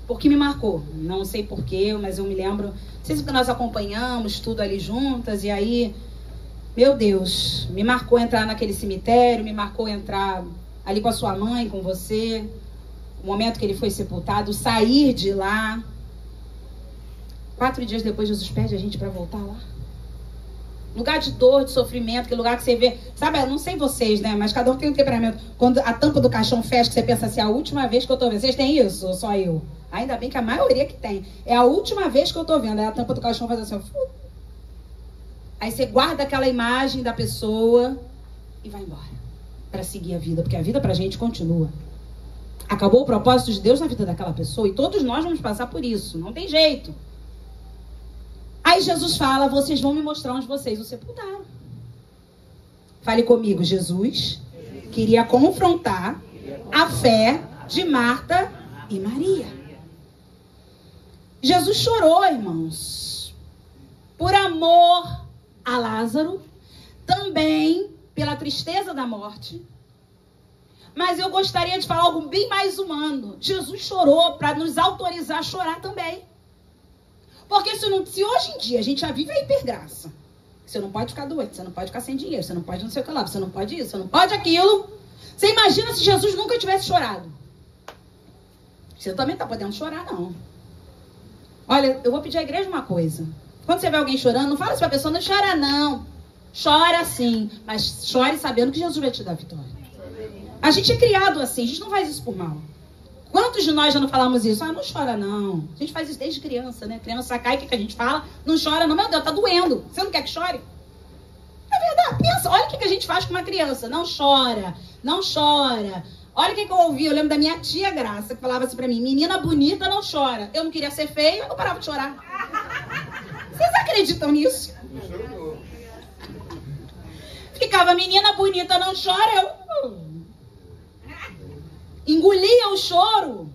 Porque me marcou. Não sei porquê, mas eu me lembro. Não sei se porque nós acompanhamos tudo ali juntas. E aí, meu Deus, me marcou entrar naquele cemitério. Me marcou entrar ali com a sua mãe, com você. O momento que ele foi sepultado. Sair de lá. 4 dias depois, Jesus pede a gente para voltar lá. Lugar de dor, de sofrimento, que lugar que você vê. Sabe, eu não sei vocês, né? Mas cada um tem um temperamento. Quando a tampa do caixão fecha, que você pensa assim, a última vez que eu tô vendo. Vocês têm isso? Ou só eu? Ainda bem que a maioria que tem. É a última vez que eu tô vendo. Aí a tampa do caixão faz assim, ó. Aí você guarda aquela imagem da pessoa e vai embora. Pra seguir a vida. Porque a vida pra gente continua. Acabou o propósito de Deus na vida daquela pessoa. E todos nós vamos passar por isso. Não tem jeito. Aí Jesus fala, vocês vão me mostrar onde vocês o sepultaram. Fale comigo, Jesus queria confrontar a fé de Marta e Maria. Jesus chorou, irmãos, por amor a Lázaro, também pela tristeza da morte. Mas eu gostaria de falar algo bem mais humano. Jesus chorou para nos autorizar a chorar também. Porque se hoje em dia a gente já vive a hipergraça, você não pode ficar doente, você não pode ficar sem dinheiro, você não pode não sei o que lá, você não pode isso, você não pode aquilo. Você imagina se Jesus nunca tivesse chorado? Você também não está podendo chorar, não. Olha, eu vou pedir à igreja uma coisa. Quando você vê alguém chorando, não fala assim para a pessoa, não chora não. Chora sim, mas chore sabendo que Jesus vai te dar vitória. A gente é criado assim, a gente não faz isso por mal. Quantos de nós já não falamos isso? Não chora não. A gente faz isso desde criança, né? Criança cai, o que a gente fala? Não chora não. Meu Deus, tá doendo. Você não quer que chore? É verdade. Pensa, olha o que a gente faz com uma criança. Não chora, não chora. Olha o que eu ouvi. Eu lembro da minha tia Graça, que falava assim pra mim, menina bonita não chora. Eu não queria ser feia, eu não parava de chorar. Vocês acreditam nisso? Ficava, menina bonita não chora, eu... engolia o choro.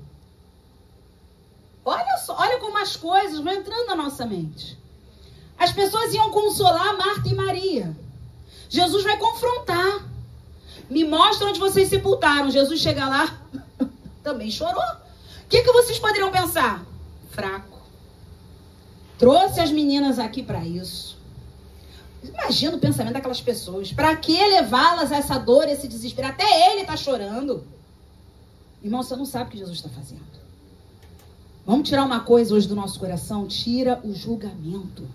Olha só, olha como as coisas vão entrando na nossa mente. As pessoas iam consolar Marta e Maria. Jesus vai confrontar. Me mostra onde vocês sepultaram. Jesus chega lá, também chorou. O que vocês poderiam pensar? Fraco. Trouxe as meninas aqui para isso. Imagina o pensamento daquelas pessoas. Para que levá-las a essa dor, esse desespero? Até ele está chorando. Irmão, você não sabe o que Jesus está fazendo. Vamos tirar uma coisa hoje do nosso coração? Tira o julgamento.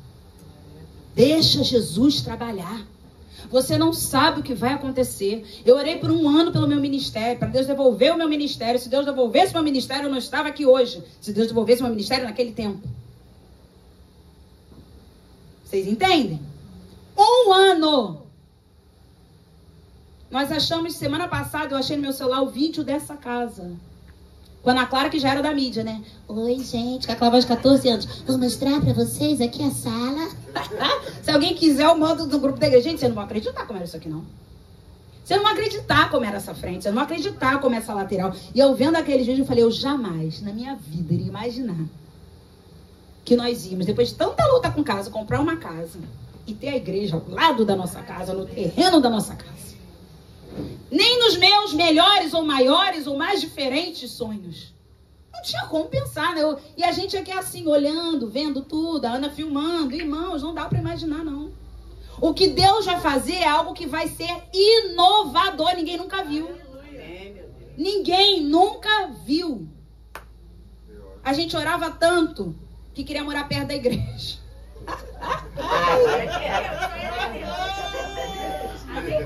Deixa Jesus trabalhar. Você não sabe o que vai acontecer. Eu orei por 1 ano pelo meu ministério, para Deus devolver o meu ministério. Se Deus devolvesse o meu ministério, eu não estava aqui hoje. Se Deus devolvesse o meu ministério naquele tempo. Vocês entendem? 1 ano. Nós achamos, semana passada, eu achei no meu celular o vídeo dessa casa. Quando a Clara, que já era da mídia, né? Oi, gente, com aquela voz de 14 anos. Vou mostrar pra vocês aqui a sala. Se alguém quiser, eu mando no grupo da igreja. Gente, você não vai acreditar como era isso aqui, não. Você não vai acreditar como era essa frente. Você não vai acreditar como é essa lateral. E eu vendo aqueles vídeos, eu falei, eu jamais, na minha vida, iria imaginar que nós íamos, depois de tanta luta com casa, comprar uma casa e ter a igreja ao lado da nossa casa, no terreno da nossa casa. Nem nos meus melhores ou maiores ou mais diferentes sonhos. Não tinha como pensar, né? E a gente aqui assim, olhando, vendo tudo, a Ana filmando. Irmãos, não dá para imaginar, não. O que Deus vai fazer é algo que vai ser inovador. Ninguém nunca viu. Ninguém nunca viu. A gente orava tanto que queria morar perto da igreja.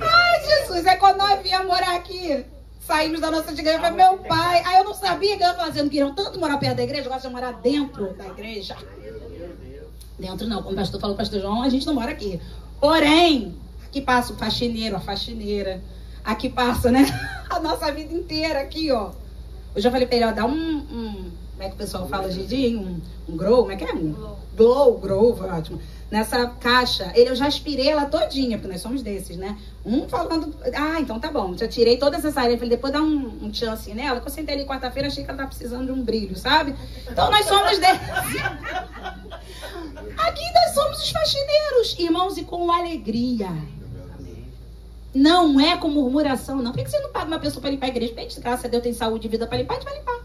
Ai, Jesus, é quando nós viemos morar aqui, saímos da nossa igreja, foi meu pai. Aí eu não sabia que eu ia fazendo, queriam tanto morar perto da igreja, eu gosto de morar dentro da igreja. Dentro não, como o pastor falou, pastor João, a gente não mora aqui. Porém, aqui passa o faxineiro, a faxineira, aqui passa, né, a nossa vida inteira aqui, ó. Eu já falei pra ele, ó, dá como é que o pessoal fala hoje em dia? Um grow, como é que é? Grow, foi ótimo. Nessa caixa, eu já aspirei ela todinha, porque nós somos desses, né? Falando, então tá bom, já tirei toda essa área. Eu falei, depois dá um chance nela, que eu sentei ali quarta-feira, achei que ela tá precisando de um brilho, sabe? Então nós somos desses. Aqui nós somos os faxineiros, irmãos, e com alegria. Não é com murmuração, não. Por que você não paga uma pessoa para limpar a igreja? Porque, graças a Deus, tem saúde e vida para limpar, a gente vai limpar.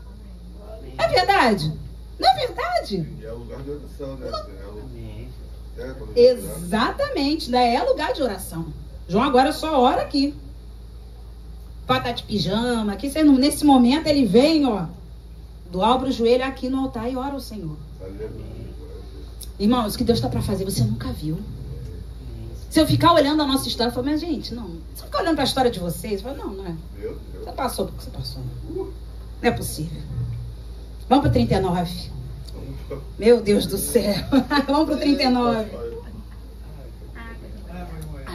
É verdade? Não é verdade? É lugar de oração, né? Exatamente, né? É lugar de oração. João agora só ora aqui. Pode estar de pijama, aqui, nesse momento ele vem, ó, dobra o joelho aqui no altar e ora ao Senhor. Irmãos, o que Deus está para fazer, você nunca viu. Se eu ficar olhando a nossa história, eu falo, mas gente, não. Se eu ficar olhando para a história de vocês, eu falo, não é. Você passou porque você passou. Não é possível. Vamos para o 39. Meu Deus do céu. Vamos para o 39.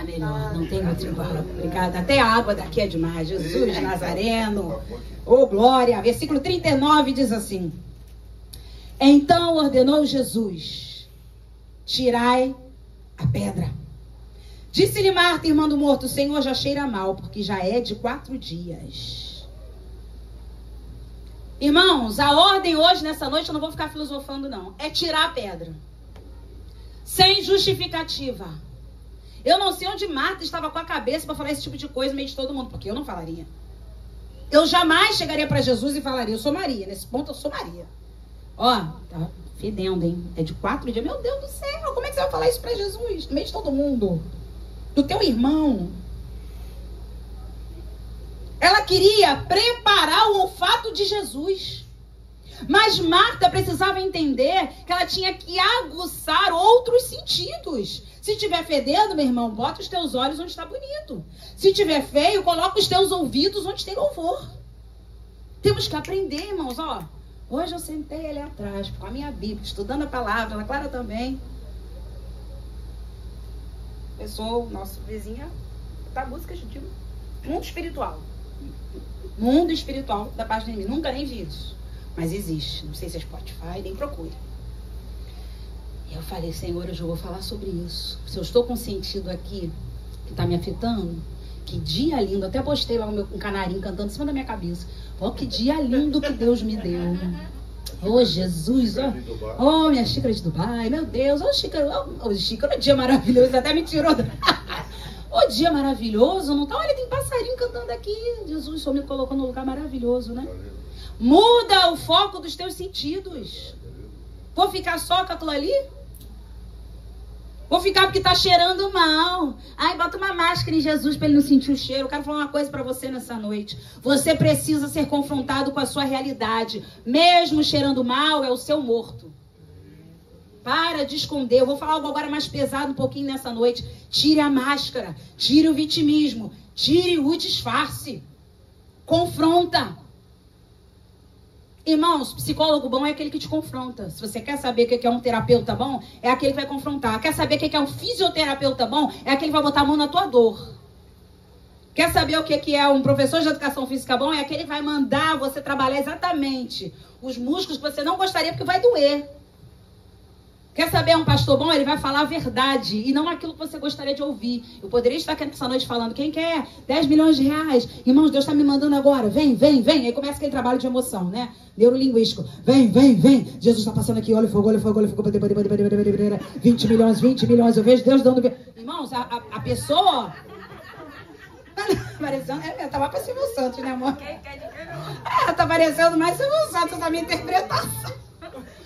Melhor, não tem muito embora. Obrigada. Até a água daqui é demais. Jesus Nazareno. Oh, glória. Versículo 39 diz assim. Então ordenou Jesus: tirai a pedra. Disse-lhe Marta, irmã do morto: Senhor, já cheira mal, porque já é de 4 dias. Irmãos, a ordem hoje, nessa noite, eu não vou ficar filosofando, não. É tirar a pedra. Sem justificativa. Eu não sei onde Marta estava com a cabeça para falar esse tipo de coisa no meio de todo mundo, porque eu não falaria. Eu jamais chegaria para Jesus e falaria, eu sou Maria. Nesse ponto, eu sou Maria. Ó, tá fedendo, hein? É de 4 dias. Meu Deus do céu, como é que você vai falar isso para Jesus? No meio de todo mundo. Do teu irmão. Ela queria preparar o olfato de Jesus. Mas Marta precisava entender que ela tinha que aguçar outros sentidos. Se tiver fedendo, meu irmão, bota os teus olhos onde está bonito. Se tiver feio, coloca os teus ouvidos onde tem louvor. Temos que aprender, irmãos, ó. Hoje eu sentei ali atrás, com a minha Bíblia, estudando a palavra, a Clara também. Pessoa, nosso vizinha, tá música de mundo espiritual. Mundo espiritual da parte do inimigo. Nunca nem vi isso. Mas existe. Não sei se é Spotify, nem procure. E eu falei, Senhor, eu já vou falar sobre isso. Se eu estou com um sentido aqui que está me afetando, que dia lindo. Até postei lá um canarinho cantando em cima da minha cabeça. Ó, que dia lindo que Deus me deu. Oh, Jesus. Oh, minha xícara de Dubai. Meu Deus. Oh, xícara, dia maravilhoso. Até me tirou. O dia maravilhoso, não tá? Olha, tem passarinho cantando aqui. Jesus só me colocou num lugar maravilhoso, né? Muda o foco dos teus sentidos. Vou ficar só com aquilo ali? Vou ficar porque tá cheirando mal. Ai, bota uma máscara em Jesus para ele não sentir o cheiro. Eu quero falar uma coisa para você nessa noite. Você precisa ser confrontado com a sua realidade. Mesmo cheirando mal, é o seu morto. Para de esconder. Eu vou falar algo agora mais pesado um pouquinho nessa noite. Tire a máscara. Tire o vitimismo. Tire o disfarce. Confronta. Irmãos, psicólogo bom é aquele que te confronta. Se você quer saber o que é um terapeuta bom, é aquele que vai confrontar. Quer saber o que é um fisioterapeuta bom? É aquele que vai botar a mão na tua dor. Quer saber o que é um professor de educação física bom? É aquele que vai mandar você trabalhar exatamente os músculos que você não gostaria, porque vai doer. Quer saber um pastor bom? Ele vai falar a verdade e não aquilo que você gostaria de ouvir. Eu poderia estar aqui nessa noite falando, quem quer? 10 milhões de reais. Irmãos, Deus está me mandando agora. Vem, vem, vem. Aí começa aquele trabalho de emoção, né? Neurolinguístico. Vem, vem, vem. Jesus está passando aqui. Olha o fogo, olha o fogo, olha o fogo. 20 milhões, 20 milhões. Eu vejo Deus dando... Irmãos, a pessoa... Tava para Silvio Santos, né, amor? Tá parecendo mais Silvio Santos na minha interpretação.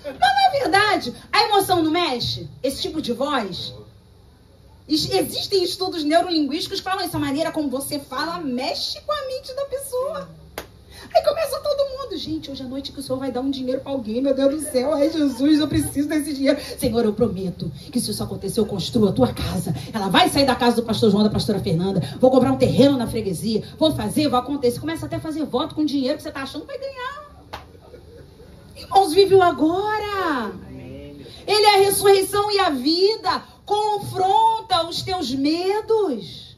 Mas não é verdade. A emoção não mexe? Esse tipo de voz? Existem estudos neurolinguísticos que falam essa maneira como você fala mexe com a mente da pessoa. Aí começa todo mundo. Gente, hoje à noite que o Senhor vai dar um dinheiro para alguém, meu Deus do céu. Ai, Jesus, eu preciso desse dinheiro. Senhor, eu prometo que se isso acontecer, eu construo a tua casa. Ela vai sair da casa do pastor João, da pastora Fernanda. Vou comprar um terreno na freguesia. Vou fazer, vai acontecer. Começa até a fazer voto com dinheiro que você tá achando que vai ganhar. Irmãos, vive o agora. Ele é a ressurreição e a vida. Confronta os teus medos.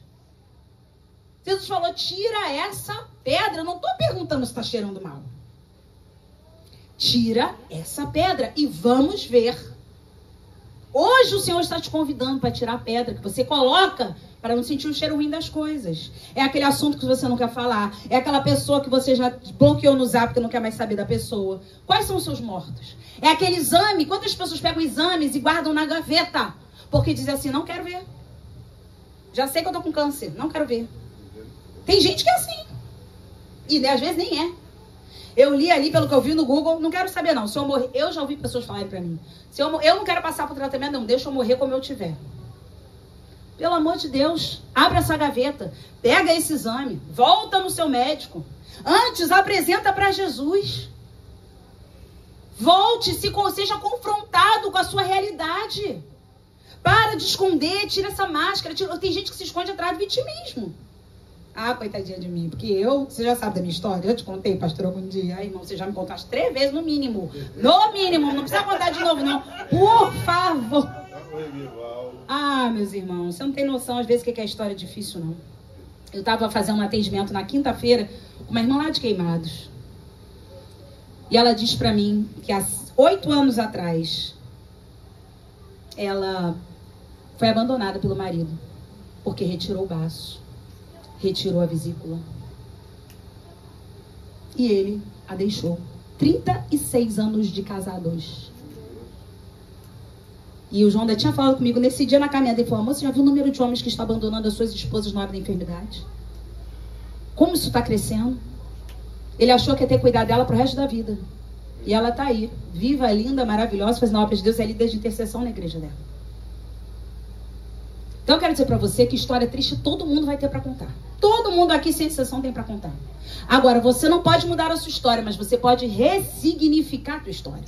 Jesus falou, tira essa pedra. Eu não estou perguntando se está cheirando mal. Tira essa pedra e vamos ver. Hoje o Senhor está te convidando para tirar a pedra que você coloca para não sentir o cheiro ruim das coisas. É aquele assunto que você não quer falar. É aquela pessoa que você já bloqueou no zap porque não quer mais saber da pessoa. Quais são os seus mortos? É aquele exame. Quantas pessoas pegam exames e guardam na gaveta? Porque dizem assim, não quero ver. Já sei que eu tô com câncer, não quero ver. Tem gente que é assim. E às vezes nem é. Eu li ali, pelo que eu vi no Google, não quero saber não. Se eu morrer, eu já ouvi pessoas falarem pra mim. Se eu não quero passar por tratamento, não. Deixa eu morrer como eu tiver. Pelo amor de Deus, abre essa gaveta. Pega esse exame. Volta no seu médico. Antes, apresenta pra Jesus. Volte, seja confrontado com a sua realidade. Para de esconder, tira essa máscara. Tem gente que se esconde atrás do vitimismo. Ah, coitadinha de mim, porque você já sabe da minha história, eu te contei, pastor, algum dia. Ai, irmão, você já me contaste 3 vezes no mínimo. No mínimo, não precisa contar de novo, não. Por favor. Ah, meus irmãos, você não tem noção, às vezes, o que é história difícil, não. Eu estava fazendo um atendimento na quinta-feira com uma irmã lá de Queimados. E ela disse pra mim que há 8 anos atrás, ela foi abandonada pelo marido, porque retirou o baço. Retirou a vesícula. E ele a deixou. 36 anos de casados. E o João ainda tinha falado comigo nesse dia na caminhada. Ele falou, amor, você já viu o número de homens que estão abandonando as suas esposas na hora da enfermidade? Como isso está crescendo? Ele achou que ia ter que cuidar dela pro resto da vida. E ela está aí. Viva, linda, maravilhosa, fazendo a obra de Deus. É líder de intercessão na igreja dela. Então eu quero dizer para você que história triste todo mundo vai ter para contar. Todo mundo aqui, sem exceção, tem para contar. Agora, você não pode mudar a sua história, mas você pode ressignificar a tua história.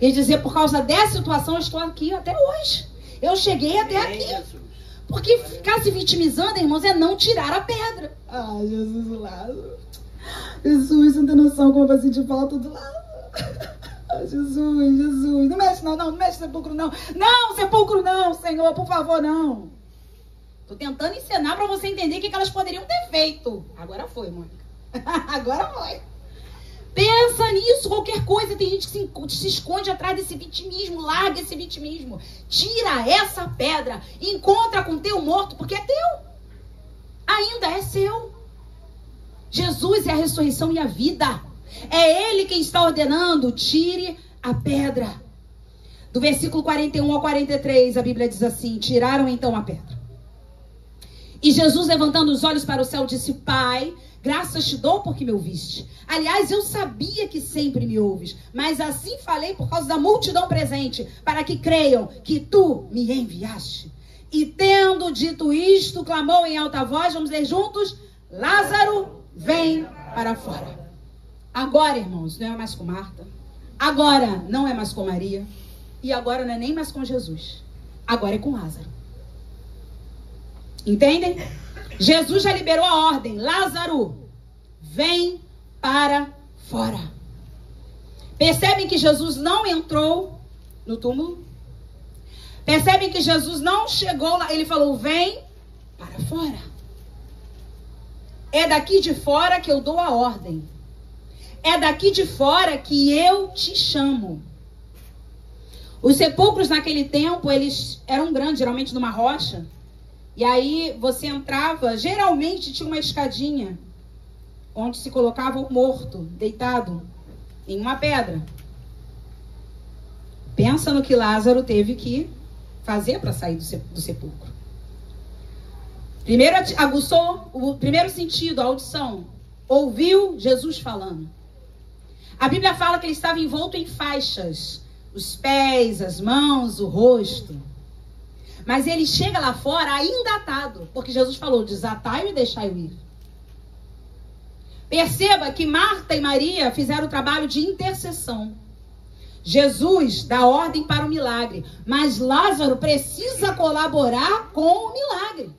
E dizer, por causa dessa situação, eu estou aqui até hoje. Eu cheguei até aqui. Porque ficar se vitimizando, irmãos, é não tirar a pedra. Ah, Jesus, o lado. Jesus, não tem noção como eu vou sentir falta do lado. Jesus, Jesus. Não mexe não, não mexe sepulcro não. Não, sepulcro não, Senhor, por favor, não. Tô tentando ensinar para você entender o que elas poderiam ter feito. Agora foi, Mônica. Agora foi. Pensa nisso, qualquer coisa. Tem gente que se esconde atrás desse vitimismo. Larga esse vitimismo. Tira essa pedra. Encontra com teu morto, porque é teu. Ainda é seu. Jesus é a ressurreição e a vida. É Ele quem está ordenando. Tire a pedra. Do versículo 41 ao 43, a Bíblia diz assim: tiraram então a pedra. E Jesus, levantando os olhos para o céu, disse: Pai, graças te dou porque me ouviste. Aliás, eu sabia que sempre me ouves, mas assim falei por causa da multidão presente, para que creiam que tu me enviaste. E tendo dito isto, clamou em alta voz, vamos ler juntos: Lázaro, vem para fora. Agora, irmãos, não é mais com Marta. Agora não é mais com Maria. E agora não é nem mais com Jesus. Agora é com Lázaro. Entendem? Jesus já liberou a ordem. Lázaro, vem para fora. Percebem que Jesus não entrou no túmulo? Percebem que Jesus não chegou lá? Ele falou, vem para fora. É daqui de fora que eu dou a ordem. É daqui de fora que eu te chamo. Os sepulcros naquele tempo, eles eram grandes, geralmente numa rocha. E aí você entrava, geralmente tinha uma escadinha, onde se colocava o morto, deitado em uma pedra. Pensa no que Lázaro teve que fazer para sair do sepulcro. Primeiro aguçou o primeiro sentido, a audição. Ouviu Jesus falando. A Bíblia fala que ele estava envolto em faixas. Os pés, as mãos, o rosto. Mas ele chega lá fora ainda atado. Porque Jesus falou, desatai-o e deixai-o ir. Perceba que Marta e Maria fizeram o trabalho de intercessão. Jesus dá ordem para o milagre. Mas Lázaro precisa colaborar com o milagre.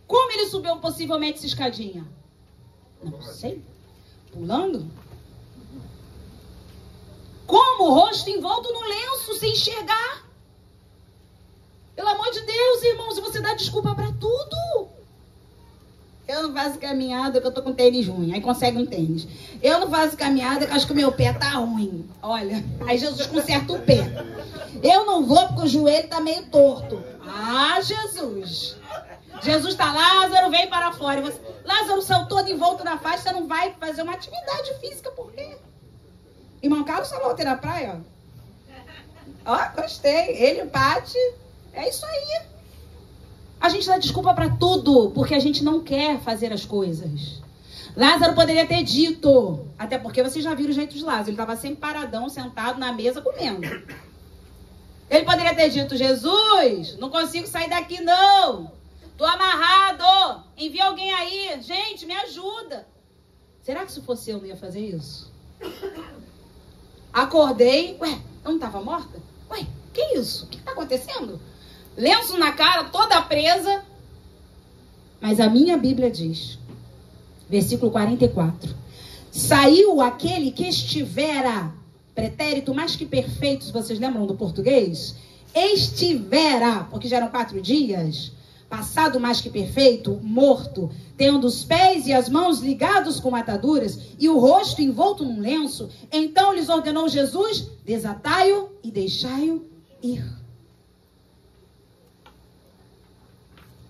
Como ele subiu possivelmente essa escadinha? Não sei. Pulando? Como o rosto envolto no lenço, sem enxergar? Pelo amor de Deus, irmãos, você dá desculpa para tudo. Eu não faço caminhada porque eu tô com tênis ruim. Aí consegue um tênis. Eu não faço caminhada porque acho que o meu pé tá ruim. Olha, aí Jesus conserta o pé. Eu não vou porque o joelho tá meio torto. Ah, Jesus. Jesus tá, Lázaro, vem para fora. E você, Lázaro saiu todo em volta da faixa, você não vai fazer uma atividade física, por quê? Irmão Carlos falou ontem na praia, ó. Ó, gostei. Ele bate. É isso aí. A gente dá desculpa para tudo, porque a gente não quer fazer as coisas. Lázaro poderia ter dito, até porque vocês já viram o jeito de Lázaro. Ele estava sempre paradão, sentado na mesa, comendo. Ele poderia ter dito, Jesus, não consigo sair daqui não. Tô amarrado. Envia alguém aí. Gente, me ajuda. Será que se fosse eu não ia fazer isso? Acordei. Ué, eu não estava morta? Ué, que isso? O que está acontecendo? Lenço na cara, toda presa. Mas a minha Bíblia diz, versículo 44. Saiu aquele que estivera, pretérito mais que perfeito, se vocês lembram do português? Estivera, porque já eram 4 dias. Passado mais que perfeito, morto, tendo os pés e as mãos ligados com ataduras e o rosto envolto num lenço, então lhes ordenou Jesus, desatai-o e deixai-o ir.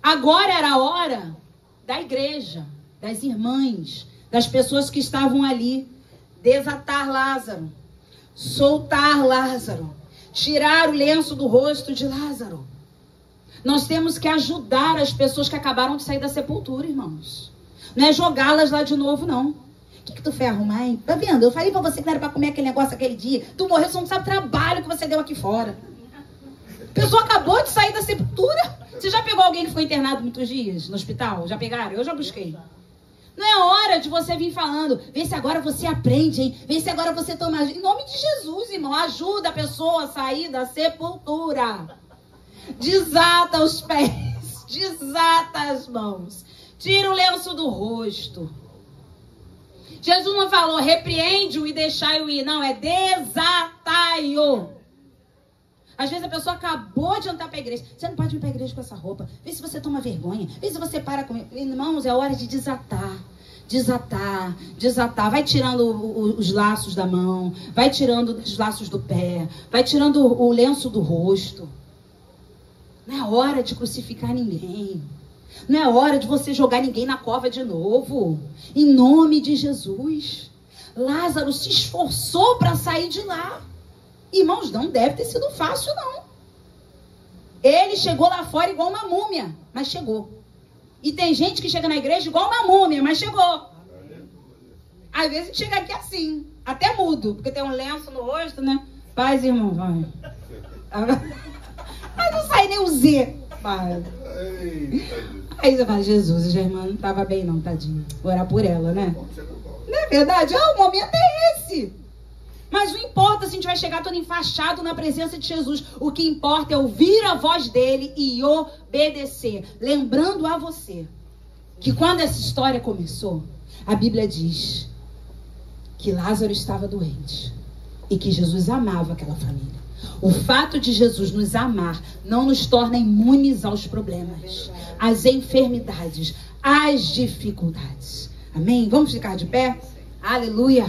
Agora era a hora da igreja, das irmãs, das pessoas que estavam ali, desatar Lázaro, soltar Lázaro, tirar o lenço do rosto de Lázaro. Nós temos que ajudar as pessoas que acabaram de sair da sepultura, irmãos. Não é jogá-las lá de novo, não. O que tu foi arrumar, hein? Tá vendo? Eu falei pra você que não era pra comer aquele negócio aquele dia. Tu morreu, você não sabe o trabalho que você deu aqui fora. A pessoa acabou de sair da sepultura. Você já pegou alguém que ficou internado muitos dias no hospital? Já pegaram? Eu já busquei. Não é hora de você vir falando, vê se agora você aprende, hein? Vê se agora você toma... Em nome de Jesus, irmão, ajuda a pessoa a sair da sepultura. Desata os pés, desata as mãos, tira o lenço do rosto. Jesus não falou, repreende-o e deixai-o ir. Não, é desatai-o. Às vezes a pessoa acabou de entrar para a igreja. Você não pode ir para a igreja com essa roupa. Vê se você toma vergonha. Vê se você para com... Irmãos, é hora de desatar. Desatar, desatar. Vai tirando os laços da mão. Vai tirando os laços do pé. Vai tirando o lenço do rosto. Não é hora de crucificar ninguém. Não é hora de você jogar ninguém na cova de novo. Em nome de Jesus. Lázaro se esforçou para sair de lá. Irmãos, não deve ter sido fácil, não. Ele chegou lá fora igual uma múmia, mas chegou. E tem gente que chega na igreja igual uma múmia, mas chegou. Às vezes a gente chega aqui assim, até mudo, porque tem um lenço no rosto, né? Paz, irmão, vai. Mas não sai nem o Z. Vai. Aí você fala, Jesus, a irmã não estava bem não, tadinha. Vou orar por ela, né? Não é verdade? Ah, o momento é esse. Mas não importa se a gente vai chegar todo enfaixado na presença de Jesus. O que importa é ouvir a voz dele e obedecer. Lembrando a você que quando essa história começou, a Bíblia diz que Lázaro estava doente e que Jesus amava aquela família. O fato de Jesus nos amar não nos torna imunes aos problemas, às enfermidades, às dificuldades. Amém? Vamos ficar de pé? Aleluia!